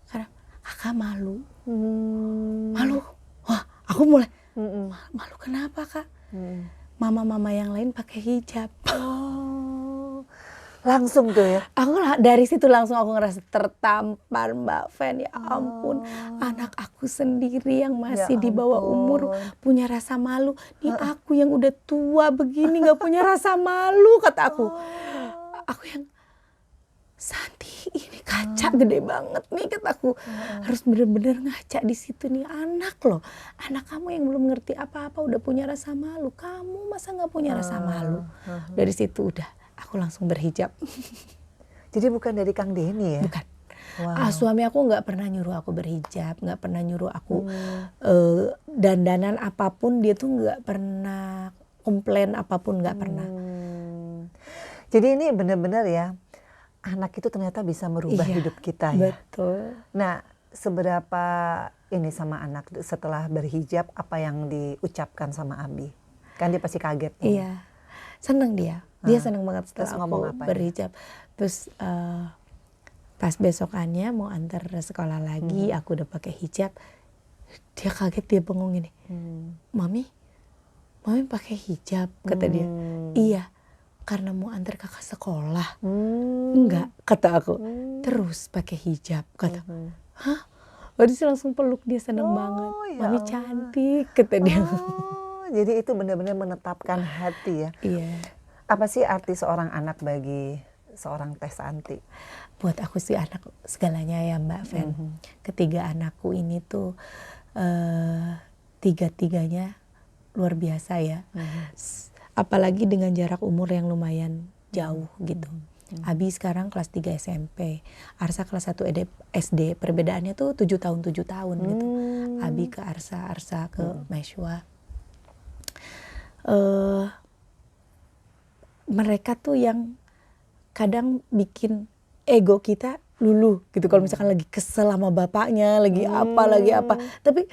Karena kakak malu. Malu. Wah, aku mulai malu kenapa kak? Mama-mama yang lain pakai hijab. Langsung tuh ya? Aku dari situ langsung aku ngerasa tertampar Mbak Fen, ya ampun. Anak aku sendiri yang masih di bawah umur punya rasa malu. Ini aku yang udah tua begini gak punya rasa malu kata aku. Aku yang Santi ini kaca gede banget nih kataku. Harus bener-bener ngaca di situ nih anak loh. Anak kamu yang belum ngerti apa-apa udah punya rasa malu. Kamu masa gak punya rasa malu? Dari situ udah. Aku langsung berhijab. Jadi bukan dari Kang Denny ya? Bukan. Suami aku nggak pernah nyuruh aku berhijab, nggak pernah nyuruh aku dandanan apapun, dia tuh nggak pernah komplain apapun, nggak pernah. Jadi ini benar-benar ya, anak itu ternyata bisa merubah hidup kita ya. Betul. Nah, seberapa ini sama anak setelah berhijab, apa yang diucapkan sama Abi? Kan dia pasti kaget. Iya, seneng dia. Dia seneng banget setelah aku berhijab. Terus pas besokannya mau antar sekolah lagi, aku udah pakai hijab. Dia kaget, dia bengong gini. Mami pakai hijab, kata dia. Iya, karena mau antar kakak sekolah. Enggak, kata aku. Terus pakai hijab, kata. Hah? Dia langsung peluk, dia seneng banget. Mami cantik, kata dia. Jadi itu benar-benar menetapkan hati ya. Iya. Apa sih arti seorang anak bagi seorang Teh Santi? Buat aku sih anak segalanya ya Mbak Fen. Ketiga anakku ini tuh tiga-tiganya luar biasa ya. Apalagi dengan jarak umur yang lumayan jauh gitu. Abi sekarang kelas 3 SMP, Arsa kelas 1 SD. Perbedaannya tuh 7 tahun gitu. Abi ke Arsa ke Meshwa. Mereka tuh yang kadang bikin ego kita luluh gitu. Kalau misalkan lagi kesel sama bapaknya, lagi apa. Tapi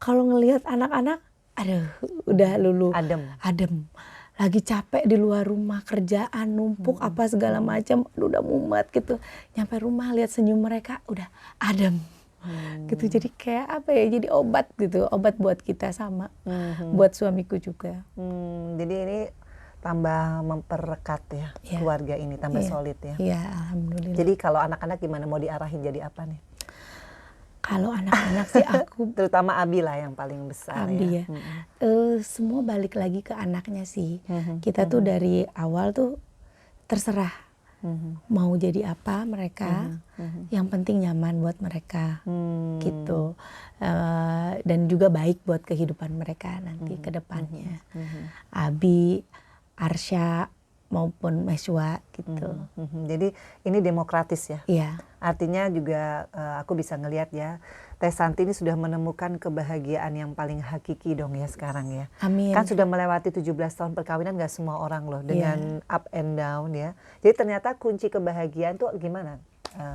kalau ngelihat anak-anak, aduh udah luluh. Adem. Lagi capek di luar rumah, kerjaan numpuk apa segala macam, udah mumet gitu. Nyampe rumah lihat senyum mereka, udah adem. Gitu. Jadi kayak apa ya, jadi obat gitu, obat buat kita sama buat suamiku juga. Jadi ini tambah memperlekat ya keluarga ini, tambah solid ya. Iya, alhamdulillah. Jadi kalau anak-anak gimana, mau diarahin jadi apa nih? Kalau anak-anak sih aku terutama Abi lah yang paling besar. Abi ya. Semua balik lagi ke anaknya sih. Kita tuh dari awal tuh terserah mau jadi apa mereka, yang penting nyaman buat mereka gitu, dan juga baik buat kehidupan mereka nanti ke depannya. Abi, Arsya maupun Meswa gitu. Jadi ini demokratis ya. Iya. Artinya juga aku bisa ngelihat ya, Teh Santi ini sudah menemukan kebahagiaan yang paling hakiki dong ya sekarang ya. Amin. Kan sudah melewati 17 tahun perkawinan, gak semua orang loh dengan up and down ya. Jadi ternyata kunci kebahagiaan tuh gimana?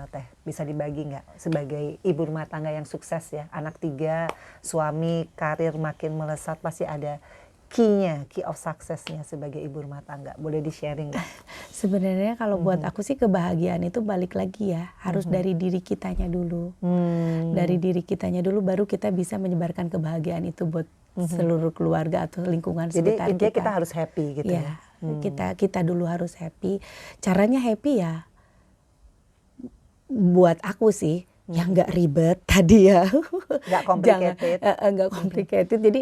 Teh, bisa dibagi nggak sebagai ibu rumah tangga yang sukses ya, anak 3, suami, karir makin melesat, pasti ada key of success-nya sebagai ibu rumah tangga. Boleh di-sharing nggak? Sebenarnya kalau buat aku sih kebahagiaan itu balik lagi ya, harus dari diri kitanya dulu. Dari diri kitanya dulu baru kita bisa menyebarkan kebahagiaan itu buat seluruh keluarga atau lingkungan sekitar kita. Jadi intinya kita harus happy gitu ya. Kita dulu harus happy. Caranya happy ya buat aku sih yang nggak ribet tadi ya, nggak complicated. Nggak complicated. Jadi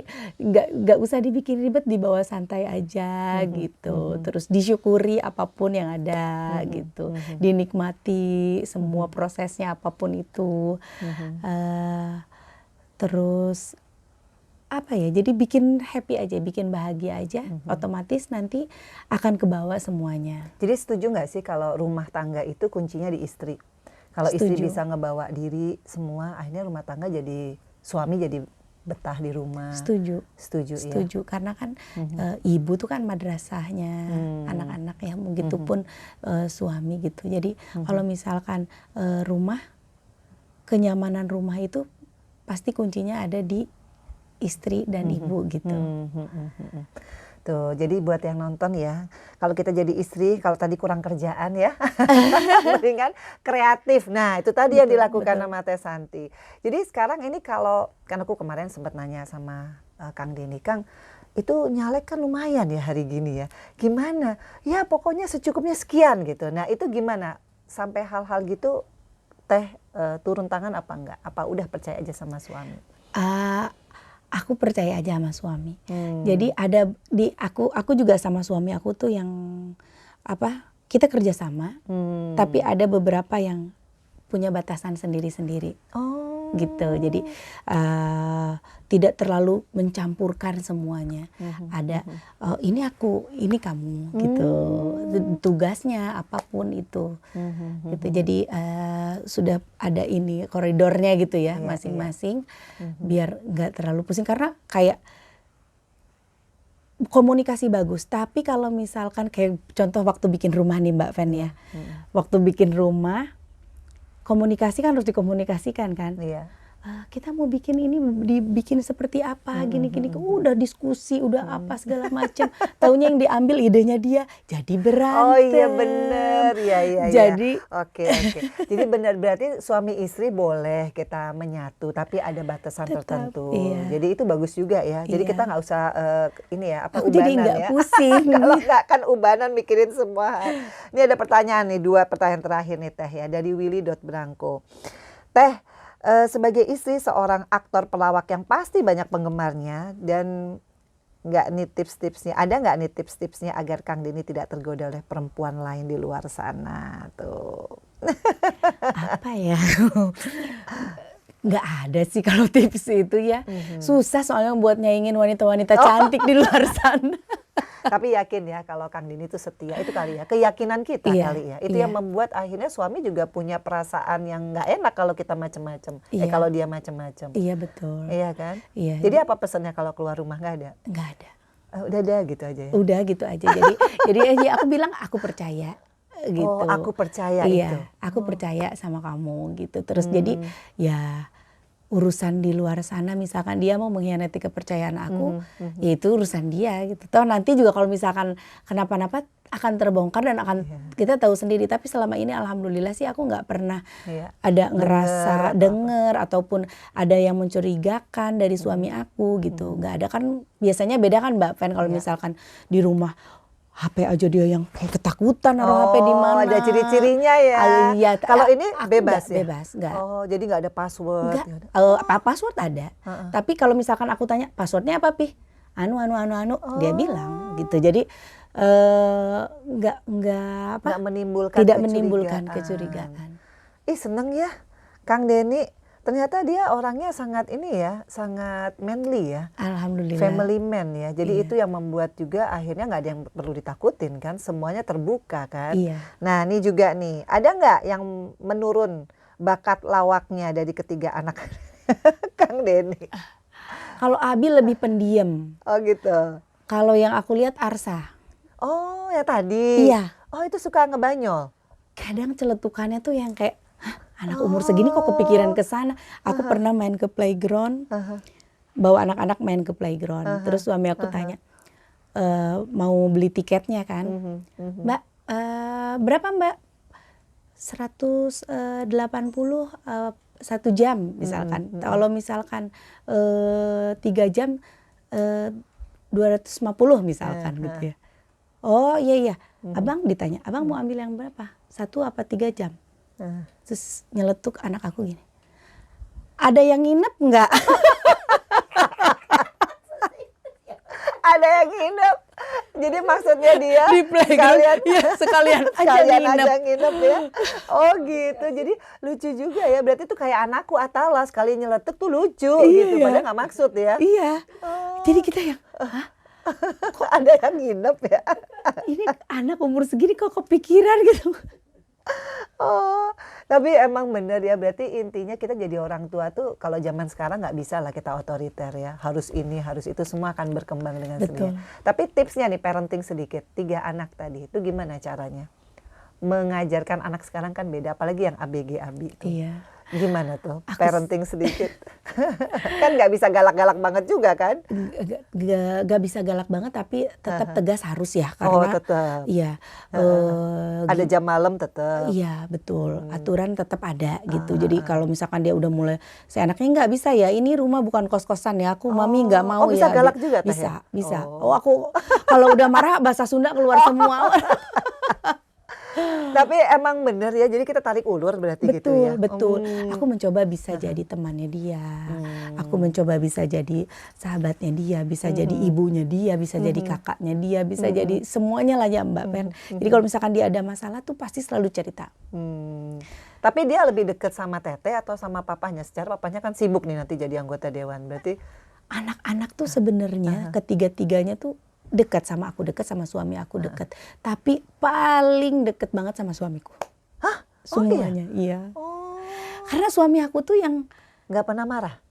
nggak usah dibikin ribet, dibawa santai aja gitu. Terus disyukuri apapun yang ada gitu, dinikmati semua prosesnya apapun itu. Terus apa ya? Jadi bikin happy aja, bikin bahagia aja. Otomatis nanti akan kebawa semuanya. Jadi setuju nggak sih kalau rumah tangga itu kuncinya di istri? Kalau istri bisa ngebawa diri semua, akhirnya rumah tangga jadi, suami jadi betah di rumah. Setuju ya. Karena kan ibu tuh kan madrasahnya anak-anak ya, begitupun suami gitu. Jadi kalau misalkan rumah, kenyamanan rumah itu pasti kuncinya ada di istri dan ibu gitu. Tuh, jadi buat yang nonton ya, kalau kita jadi istri, kalau tadi kurang kerjaan ya, mendingan kreatif. Nah, itu tadi yang dilakukan sama Teh Santi. Jadi sekarang ini kalau, kan aku kemarin sempat nanya sama Kang Denny, Kang, itu nyalek kan lumayan ya hari gini ya. Gimana? Ya pokoknya secukupnya sekian gitu. Nah, itu gimana? Sampai hal-hal gitu, Teh turun tangan apa enggak? Apa udah percaya aja sama suami? Aku percaya aja sama suami. Jadi ada aku juga sama suami aku tuh yang kita kerja sama, tapi ada beberapa yang punya batasan sendiri-sendiri. Gitu. Jadi tidak terlalu mencampurkan semuanya. Ada ini aku, ini kamu gitu. Tugasnya apapun itu. Gitu. Jadi sudah ada ini koridornya gitu ya, masing-masing. Biar nggak terlalu pusing, karena kayak komunikasi bagus. Tapi kalau misalkan kayak contoh waktu bikin rumah nih Mbak Fen ya. Waktu bikin rumah, komunikasi kan harus dikomunikasikan kan. Kita mau bikin ini, dibikin seperti apa, gini-gini. Udah diskusi, udah apa segala macam. Taunya yang diambil idenya dia, jadi berantem. Oh iya bener, iya. Jadi Oke. Jadi benar, berarti suami istri boleh kita menyatu, tapi ada batasan tertentu. Jadi itu bagus juga ya. Jadi kita nggak usah ini ya, aku ubanan jadi nggak ya. pusing. Kalau nggak kan ubanan mikirin semua. Ini ada pertanyaan nih, 2 pertanyaan terakhir nih Teh ya, dari Willy.Branko. Teh, sebagai istri seorang aktor pelawak yang pasti banyak penggemarnya, dan nggak nih tips-tipsnya, ada nggak nih tips-tipsnya agar Kang Denny tidak tergoda oleh perempuan lain di luar sana tuh? Apa ya? Nggak ada sih kalau tips itu ya. Susah soalnya buat nyaingin wanita-wanita cantik di luar sana. Tapi yakin ya kalau Kang Denny itu setia, itu kali ya, keyakinan kita kali ya. Itu yang membuat akhirnya suami juga punya perasaan yang nggak enak kalau kita macam-macam. Kalau dia macam-macam. Iya betul. Iya kan? Iya. Jadi apa pesannya kalau keluar rumah? Nggak ada? Nggak ada. Udah ada gitu aja ya? Udah gitu aja. Jadi aku bilang aku percaya gitu. Oh, aku percaya itu. Iya, aku percaya sama kamu gitu. Terus jadi ya urusan di luar sana, misalkan dia mau mengkhianati kepercayaan aku, ya itu urusan dia gitu. Toh nanti juga kalau misalkan kenapa-napa akan terbongkar dan akan kita tahu sendiri. Tapi selama ini alhamdulillah sih aku nggak pernah ada ngerasa dengar ataupun ada yang mencurigakan dari suami aku gitu. Nggak ada kan, biasanya beda kan Mbak Fen kalau misalkan di rumah HP aja dia yang kayak ketakutan naruh HP di mana. Ada ciri-cirinya ya. Iya, kalau ini bebas ya? Bebas, enggak. Oh, jadi nggak ada password? Enggak, password ada. Tapi kalau misalkan aku tanya, passwordnya apa, Pi? Anu, dia bilang gitu. Jadi nggak menimbulkan tidak menimbulkan kecurigaan. Ih, seneng ya Kang Denny. Ternyata dia orangnya sangat sangat manly ya. Alhamdulillah. Family man ya. Jadi itu yang membuat juga akhirnya nggak ada yang perlu ditakutin kan. Semuanya terbuka kan. Iya. Nah ini juga nih, ada nggak yang menurun bakat lawaknya dari ketiga anak Kang Denny? Kalau Abi lebih pendiam. Oh gitu. Kalau yang aku lihat Arsa. Oh ya tadi. Iya. Oh itu suka ngebanyol. Kadang celetukannya tuh yang kayak anak umur segini kok kepikiran ke sana. Aku pernah main ke playground, bawa anak-anak main ke playground. Terus suami aku tanya, mau beli tiketnya kan, Mbak, berapa Mbak? 180 1 jam misalkan. Kalau misalkan 3 jam 250 misalkan gitu ya. Oh iya. Abang ditanya, abang mau ambil yang berapa? 1 apa 3 jam? Terus nyeletuk anak aku gini, ada yang nginep nggak? Ada yang nginep. Jadi maksudnya dia di playground sekalian aja nginep ya. Oh gitu. Jadi lucu juga ya. Berarti tuh kayak anakku Atala, sekali nyeletuk tuh lucu gitu. Padahal nggak maksud ya. Iya. Jadi kita yang, kok ada yang nginep ya? Ini anak umur segini kok kepikiran gitu. Oh, tapi emang bener ya, berarti intinya kita jadi orang tua tuh kalau zaman sekarang nggak bisa lah kita otoriter ya, harus ini, harus itu, semua akan berkembang dengan sendirinya. Tapi tipsnya nih parenting sedikit, 3 anak tadi itu gimana caranya? Mengajarkan anak sekarang kan beda, apalagi yang ABG-AB itu. Iya. Gimana tuh parenting sedikit? Kan nggak bisa galak-galak banget juga kan? Gak bisa galak banget tapi tetap tegas harus ya, karena tetap. Iya. Ada jam malam tetap. Iya betul, aturan tetap ada gitu. Jadi kalau misalkan dia udah mulai, saya anaknya nggak bisa ya, ini rumah bukan kos-kosan ya, aku mami nggak mau ya. Bisa galak juga bisa. Aku kalau udah marah bahasa Sunda keluar semua. Tapi emang bener ya, jadi kita tarik ulur berarti gitu ya. Betul. Aku mencoba bisa jadi temannya dia. Aku mencoba bisa jadi sahabatnya dia, bisa jadi ibunya dia, bisa jadi kakaknya dia, bisa jadi semuanya lah ya Mbak Pen. Jadi kalau misalkan dia ada masalah tuh pasti selalu cerita. Tapi dia lebih dekat sama Tete atau sama papanya? Secara papanya kan sibuk nih nanti jadi anggota dewan. Berarti anak-anak tuh sebenarnya ketiga-tiganya tuh dekat sama aku, dekat sama suami aku, dekat. Tapi paling dekat banget sama suamiku. Hah? Semuanya, iya. Karena suami aku tuh yang nggak pernah marah?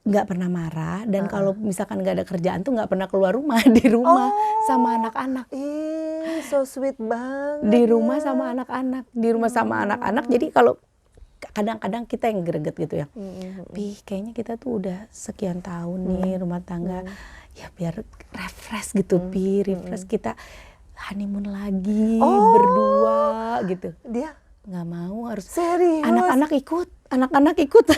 Nggak pernah marah, dan kalau misalkan nggak ada kerjaan tuh nggak pernah keluar rumah, di rumah sama anak-anak. So sweet banget. Di rumah sama anak-anak, di rumah sama anak-anak. Jadi kalau kadang-kadang kita yang greget gitu ya, Pi kayaknya kita tuh udah sekian tahun nih rumah tangga. Ya biar refresh gitu, Pi, refresh, kita honeymoon lagi berdua gitu. Dia nggak mau, harus serius. Anak-anak ikut.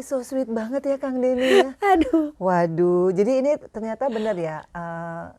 So sweet banget ya Kang Denny ya. Aduh. Waduh, jadi ini ternyata benar ya,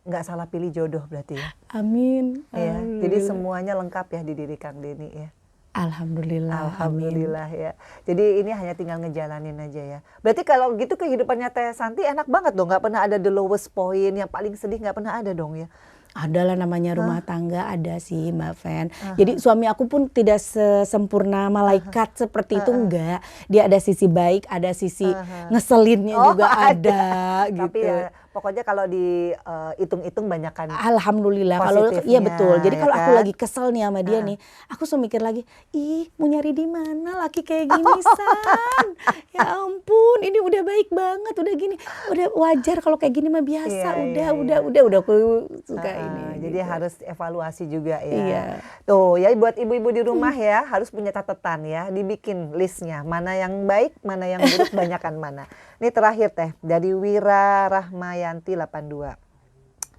nggak salah pilih jodoh berarti ya. Amin. Ya, jadi semuanya lengkap ya di diri Kang Denny ya. Alhamdulillah ya. Jadi ini hanya tinggal ngejalanin aja ya. Berarti kalau gitu kehidupannya Teh Santi enak banget dong, nggak pernah ada the lowest point, yang paling sedih nggak pernah ada dong ya. Adalah namanya rumah tangga, ada sih Mbak Fen. Jadi suami aku pun tidak sempurna malaikat seperti itu, enggak. Dia ada sisi baik, ada sisi ngeselinnya juga ada gitu. Tapi ya pokoknya kalau dihitung-hitung banyak kan. Alhamdulillah. Kalau iya betul. Jadi kalau aku kan? lagi kesel nih sama dia nih, aku suka mikir lagi, ih mau nyari di mana laki kayak gini San. Ya ampun, ini udah baik banget, udah gini, udah wajar kalau kayak gini mah biasa. Udah aku suka ini. Jadi gitu. harus evaluasi juga ya. Iya. Tuh ya, buat ibu-ibu di rumah ya harus punya catatan ya, dibikin listnya mana yang baik, mana yang buruk, banyakan mana. Ini terakhir Teh, dari Wira Rahmayanti 82.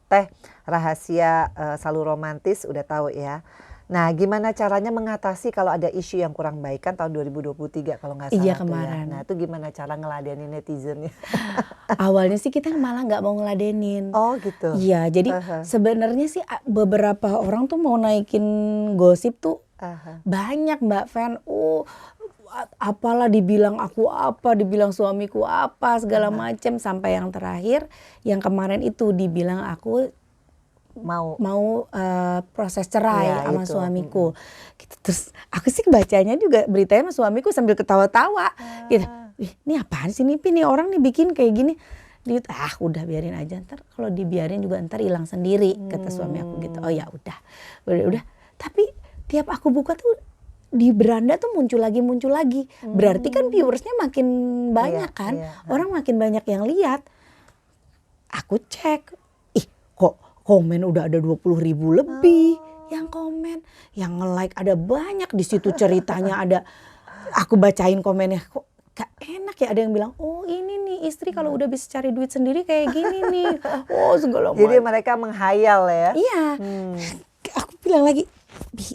Teh, rahasia selalu romantis udah tahu ya. Nah, gimana caranya mengatasi kalau ada isu yang kurang baik kan tahun 2023 kalau nggak salah Iya tuh ya. kemarin. Nah, itu gimana cara ngeladenin netizennya? Awalnya sih kita malah nggak mau ngeladenin. Oh gitu. Iya, jadi sebenarnya sih beberapa orang tuh mau naikin gosip tuh banyak Mbak Fen. Apalah dibilang aku apa, dibilang suamiku apa, segala macam sampai yang terakhir, yang kemarin itu dibilang aku mau proses cerai sama suamiku. Gitu. Terus aku sih bacanya juga beritanya sama suamiku sambil ketawa-tawa. Gitu. Ini apaan sih nih orang nih bikin kayak gini. Udah biarin aja, ntar kalau dibiarin juga ntar hilang sendiri, kata suami aku gitu. Oh ya udah. Tapi tiap aku buka tuh di beranda tuh muncul lagi. Berarti kan viewersnya makin banyak kan. Orang makin banyak yang lihat. Aku cek, kok komen udah ada 20.000 lebih yang komen, yang nge-like ada banyak, di situ ceritanya ada. Aku bacain komennya, kok gak enak ya, ada yang bilang, oh ini nih istri kalau udah bisa cari duit sendiri kayak gini nih. Oh segala macam. Jadi mereka menghayal ya. Iya. Aku bilang lagi,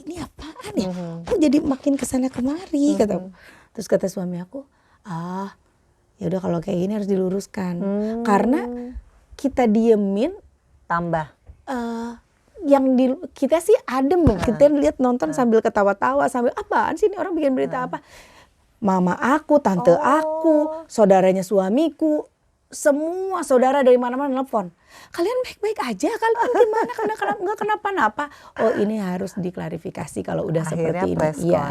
ini apaan ya? Kok jadi makin kesana kemari kata. Terus kata suami aku, ya udah kalau kayak gini harus diluruskan. Karena kita diemin tambah. Kita sih adem, kita lihat nonton sambil ketawa-tawa, sambil apaan sih ini orang bikin berita apa? Mama aku, tante aku, saudaranya suamiku, semua saudara dari mana-mana nelfon. Kalian baik-baik aja, kalian gimana? Nggak kenapa-napa. Oh ini harus diklarifikasi kalau udah akhirnya seperti ini.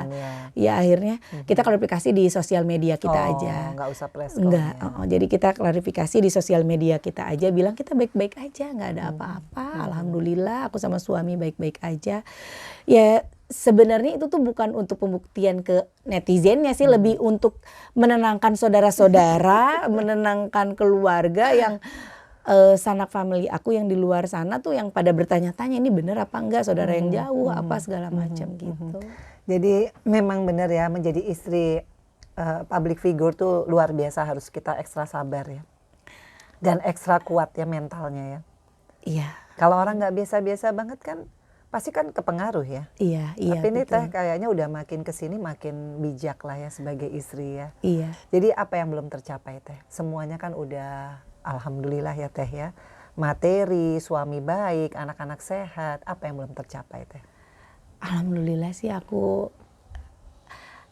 Iya akhirnya kita klarifikasi di sosial media kita aja. Nggak usah preskon. Enggak. Jadi kita klarifikasi di sosial media kita aja. Bilang kita baik-baik aja, nggak ada apa-apa. Alhamdulillah aku sama suami baik-baik aja. Ya sebenarnya itu tuh bukan untuk pembuktian ke netizennya sih, lebih untuk menenangkan saudara-saudara, menenangkan keluarga yang sanak family aku yang di luar sana tuh yang pada bertanya-tanya ini bener apa enggak, saudara yang jauh apa segala macam gitu. Jadi memang benar ya, menjadi istri public figure tuh luar biasa, harus kita ekstra sabar ya. Dan ekstra kuat ya mentalnya ya. Iya. Kalau orang nggak biasa-biasa banget kan pasti kan kepengaruh ya. Iya. Tapi ini Teh kayaknya udah makin kesini makin bijak lah ya sebagai istri ya. Iya. Jadi apa yang belum tercapai Teh? Semuanya kan udah alhamdulillah ya Teh ya. Materi, suami baik, anak-anak sehat. Apa yang belum tercapai Teh? Alhamdulillah sih aku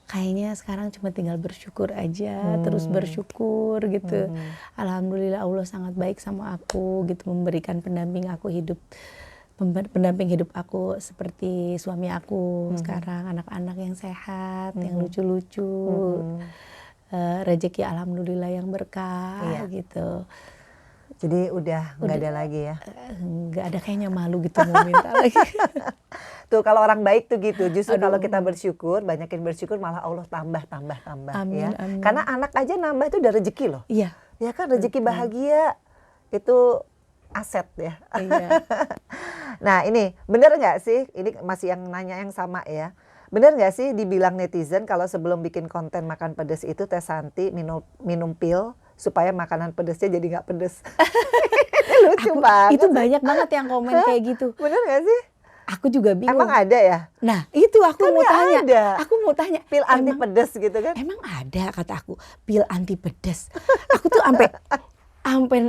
kayaknya sekarang cuma tinggal bersyukur aja, terus bersyukur gitu. Alhamdulillah Allah sangat baik sama aku gitu, memberikan pendamping aku seperti suami aku sekarang, anak-anak yang sehat, yang lucu-lucu, rezeki alhamdulillah yang berkah gitu. Jadi udah nggak ada lagi ya? Nggak ada, kayaknya malu gitu mau minta lagi. Tuh kalau orang baik tuh gitu, justru kalau kita bersyukur, banyakin bersyukur malah Allah tambah amin, ya. amin. Karena anak aja nambah itu udah rezeki loh. Iya. Ya kan, rezeki bahagia itu aset ya. Iya. Nah ini bener nggak sih, ini masih yang nanya yang sama ya. Bener nggak sih dibilang netizen kalau sebelum bikin konten makan pedes itu Teh Santi minum pil supaya makanan pedesnya jadi nggak pedes? Lucu banget. Itu banyak banget yang komen kayak gitu. Bener nggak sih? Aku juga bingung. Emang ada ya? Nah itu aku kan mau tanya. Ada. Aku mau tanya. Pil anti pedes gitu kan? Emang ada, kata aku, pil anti pedes. Aku tuh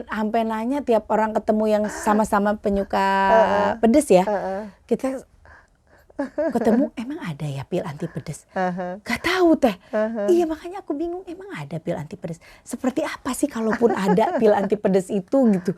sampai nanya tiap orang ketemu yang sama-sama penyuka pedes ya. Kita ketemu, emang ada ya pil anti pedes? Gak tahu Teh. Iya makanya aku bingung, emang ada pil anti pedes? Seperti apa sih kalaupun ada pil anti pedes itu gitu?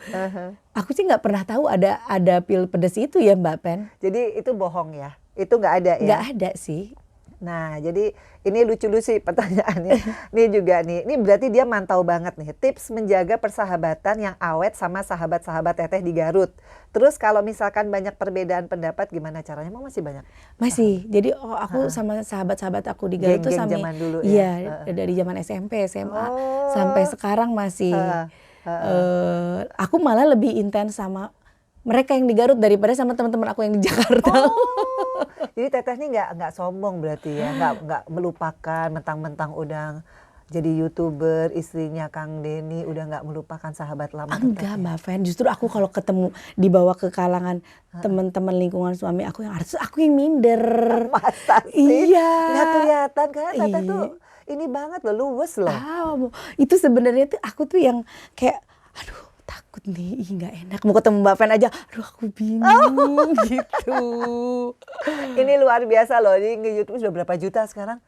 Aku sih nggak pernah tahu ada pil pedes itu ya Mbak Pen. Jadi itu bohong ya? Itu nggak ada ya? Nggak ada sih. Nah jadi ini lucu-lucu pertanyaannya. Nih juga nih, ini berarti dia mantau banget nih. Tips menjaga persahabatan yang awet sama sahabat-sahabat Teteh di Garut. Terus kalau misalkan banyak perbedaan pendapat gimana caranya? Emang masih banyak? Masih. Jadi aku sama sahabat-sahabat aku di Garut tuh sama zaman dulu ya. Iya, dari zaman SMP, SMA sampai sekarang masih. Aku malah lebih intens sama mereka yang di Garut daripada sama teman-teman aku yang di Jakarta. Jadi Teteh ini nggak sombong berarti ya, nggak melupakan mentang-mentang udah jadi YouTuber, istrinya Kang Denny udah nggak melupakan sahabat lama? Enggak Mbak Fen, justru aku kalau ketemu dibawa ke kalangan teman-teman lingkungan suami aku yang artis, aku yang minder. Masa sih? Iya. Nggak kelihatan kan Teteh tuh ini banget loh, luwes loh. Itu sebenarnya tuh aku tuh yang kayak aduh takut nih, nggak enak mau ketemu Mbak Fen aja, aduh aku bingung gitu. Ini luar biasa loh, ini nge-YouTube sudah berapa juta sekarang?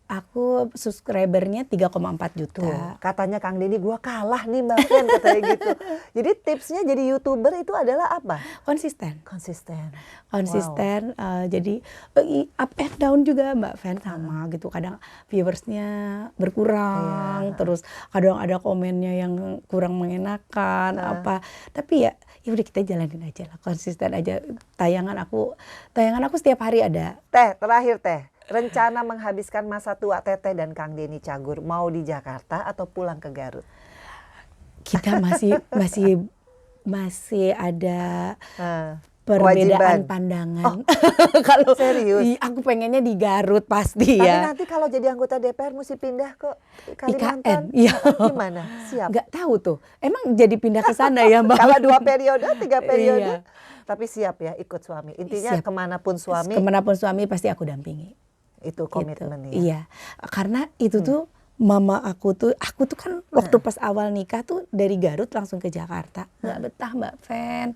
Aku subscribernya 3,4 juta. Tuh, katanya Kang Denny gua kalah nih Mbak Fen katanya gitu. Jadi tipsnya jadi YouTuber itu adalah apa? Konsisten. Wow. Jadi up and down juga Mbak Fen sama gitu. Kadang viewersnya berkurang, terus kadang ada komennya yang kurang mengenakan apa. Tapi ya udah kita jalanin aja lah, konsisten aja. Tayangan aku setiap hari ada. Terakhir rencana menghabiskan masa tua Teteh dan Kang Denny Cagur mau di Jakarta atau pulang ke Garut? Kita masih ada perbedaan pandangan. Kalau serius, aku pengennya di Garut pasti tapi ya. nanti kalau jadi anggota DPR mesti pindah ke Kalimantan. IKN, iya. Gimana? Siap? Nggak tahu tuh. Emang jadi pindah ke sana ya Mbak? Kalau 2 periode, 3 periode. Iya. Tapi siap ya ikut suami. Intinya Siap. kemanapun suami pasti aku dampingi. itu komitmen gitu. ya. Iya. Karena itu tuh mama aku tuh kan waktu pas awal nikah tuh dari Garut langsung ke Jakarta. Nggak betah Mbak Fen.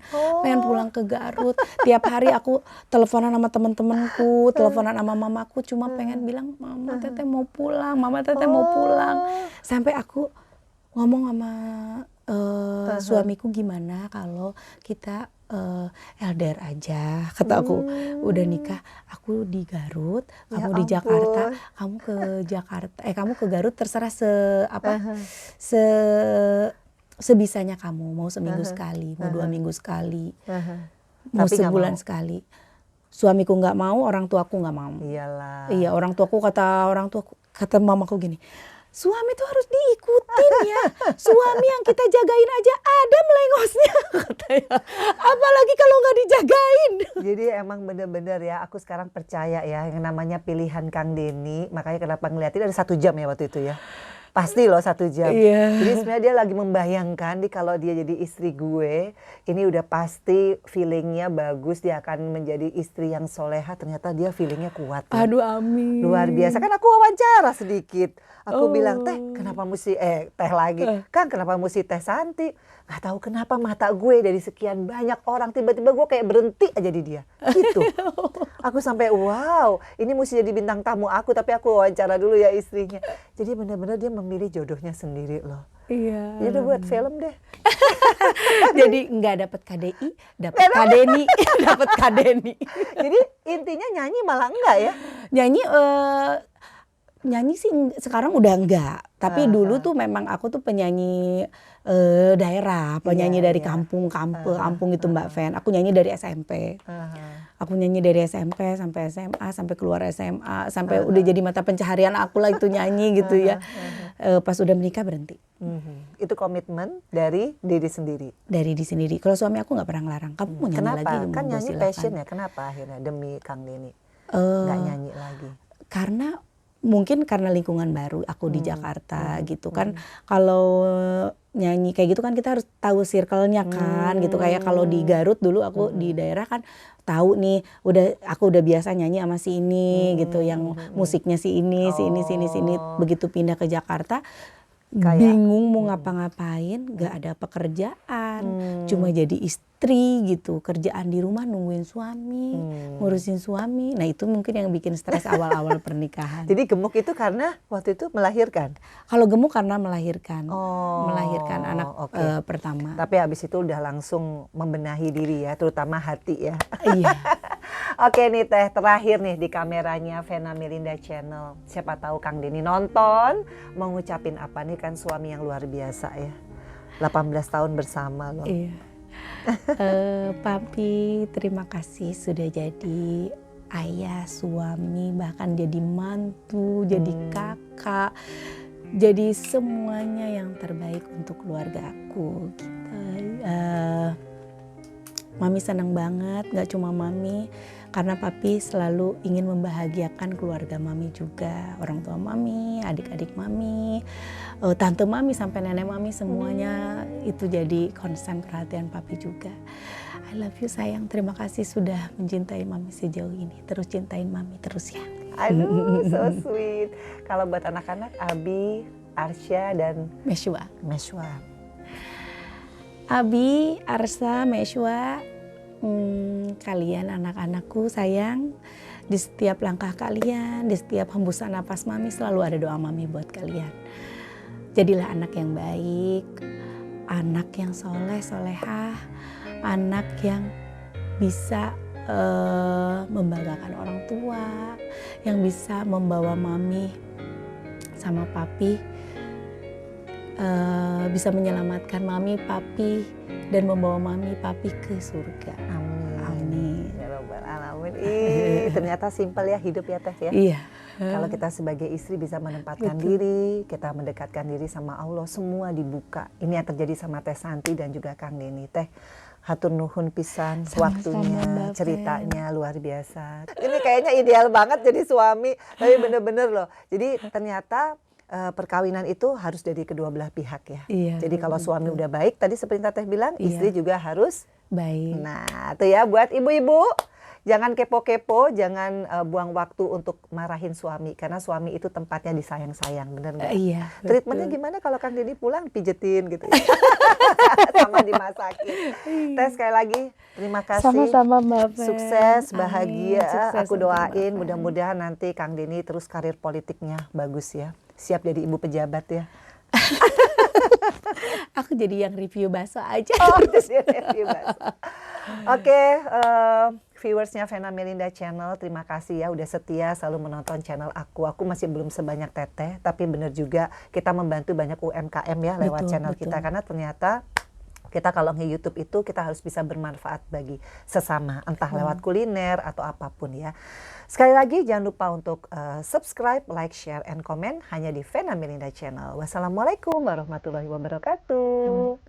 Pengen pulang ke Garut. Tiap hari aku teleponan sama temen-temenku, teleponan sama mamaku, cuma pengen bilang Mama Teteh mau pulang, Mama Teteh mau pulang. Sampai aku ngomong sama suamiku, gimana kalau kita LDR aja, kata aku. Udah nikah, aku di Garut, kamu di Jakarta, kamu ke Jakarta, kamu ke Garut, terserah sebisanya kamu, mau seminggu sekali, mau 2 minggu sekali, mau Tapi sebulan sekali. Suamiku nggak mau, orang tuaku nggak mau. Iyalah. Iya, kata mamaku gini, suami tuh harus diikutin ya. Suami yang kita jagain aja ada melengosnya katanya. Apalagi kalau nggak dijagain. Jadi emang bener-bener ya, aku sekarang percaya ya yang namanya pilihan Kang Denny. Makanya kenapa ngeliatin ada 1 jam ya waktu itu ya. Pasti loh 1 jam. Iya. Jadi sebenarnya dia lagi membayangkan kalau dia jadi istri gue, ini udah pasti feelingnya bagus, dia akan menjadi istri yang soleha. Ternyata dia feelingnya kuat. Ya. Aduh amin. Luar biasa. Kan aku wawancara sedikit. Aku bilang, kenapa mesti teh lagi? Kan kenapa mesti Teh Santi? Gak tahu kenapa mata gue dari sekian banyak orang tiba-tiba gue kayak berhenti aja di dia. Gitu. Aku sampai wow, ini mesti jadi bintang tamu aku, tapi aku wawancara dulu ya istrinya. Jadi benar-benar dia memilih jodohnya sendiri loh. Iya. Dia udah buat film deh. Jadi nggak dapat KDI, dapat KDNI, dapat KDNI. Jadi intinya nyanyi malah enggak ya? Nyanyi sih sekarang udah enggak. Tapi dulu tuh memang aku tuh penyanyi daerah, penyanyi dari kampung itu Mbak Fen. Aku nyanyi dari SMP. Aku nyanyi dari SMP sampai SMA, sampai keluar SMA, sampai udah jadi mata pencaharian aku lah itu nyanyi gitu ya. Pas udah menikah berhenti. Itu komitmen dari diri sendiri. Dari diri sendiri. Kalau suami aku nggak pernah ngelarang. Kamu mau nyanyi lagi? Kenapa? Kan nyanyi silakan. passion ya. Kenapa akhirnya demi Kang Denny nggak nyanyi lagi? Karena mungkin karena lingkungan baru aku di Jakarta gitu kan. Kalau nyanyi kayak gitu kan kita harus tahu circle-nya kan gitu. Kayak kalau di Garut dulu aku di daerah kan tahu nih aku udah biasa nyanyi sama si ini gitu, yang musiknya si ini. Begitu pindah ke Jakarta bingung mau ngapa-ngapain, gak ada pekerjaan, cuma jadi istri gitu, kerjaan di rumah nungguin suami, ngurusin suami. Nah itu mungkin yang bikin stres awal-awal pernikahan. Jadi gemuk itu karena waktu itu melahirkan? Kalau gemuk karena melahirkan anak pertama. Tapi habis itu udah langsung membenahi diri ya, terutama hati ya. Iya. Oke nih Teh, terakhir nih di kameranya Vena Melinda Channel. Siapa tahu Kang Denny nonton, mau ngucapin apa nih, kan suami yang luar biasa ya. 18 tahun bersama loh. Iya. Papi, terima kasih sudah jadi ayah, suami, bahkan jadi mantu, jadi kakak. Jadi semuanya yang terbaik untuk keluarga aku. Mami senang banget, gak cuma Mami, karena papi selalu ingin membahagiakan keluarga mami juga, orang tua mami, adik-adik mami, tante mami sampai nenek mami semuanya itu jadi concern perhatian papi juga. I love you sayang, terima kasih sudah mencintai mami sejauh ini, terus cintain mami terus ya. Aduh, so sweet. Kalau buat anak-anak, Abi, Arsya, dan Meshwa. Abi, Arsa, Meshwa, kalian anak-anakku sayang, di setiap langkah kalian, di setiap hembusan napas mami selalu ada doa mami buat kalian. Jadilah anak yang baik, anak yang soleh, solehah, anak yang bisa membanggakan orang tua, yang bisa membawa mami sama papi, bisa menyelamatkan mami, papi, dan membawa mami, papi ke surga. Amin. Amin. Ya Rabbal Alamin. Ternyata simpel ya hidup ya Teh ya. Iya. Kalau kita sebagai istri bisa menempatkan diri, kita mendekatkan diri sama Allah, semua dibuka. Ini yang terjadi sama Teh Santi dan juga Kang Denny. Teh, hatur nuhun pisan waktunya, ceritanya luar biasa. Ini kayaknya ideal banget jadi suami, tapi bener-bener loh. Jadi ternyata perkawinan itu harus dari kedua belah pihak ya. Iya, jadi kalau suami udah baik, tadi seperti Teh bilang, istri juga harus baik. Nah, itu ya buat ibu-ibu. Jangan kepo-kepo, jangan buang waktu untuk marahin suami. Karena suami itu tempatnya disayang-sayang, bener nggak? Iya. Treatmentnya gimana kalau Kang Denny pulang pijetin gitu ya? Sama dimasakin. Teh sekali lagi, terima kasih. Sama-sama Mbak. Sukses, bahagia. Sukses. Aku doain mudah-mudahan nanti Kang Denny terus karir politiknya bagus ya. Siap jadi ibu pejabat ya. Aku jadi yang review bakso aja. Oh, jadi review bakso. Oke, viewersnya Vena Melinda Channel, terima kasih ya udah setia selalu menonton channel aku. Aku masih belum sebanyak Teteh, tapi bener juga kita membantu banyak UMKM ya lewat channel kita. Karena ternyata kita kalau nge-YouTube itu kita harus bisa bermanfaat bagi sesama, entah lewat kuliner atau apapun ya. Sekali lagi jangan lupa untuk subscribe, like, share, and comment hanya di Vena Melinda Channel. Wassalamualaikum warahmatullahi wabarakatuh.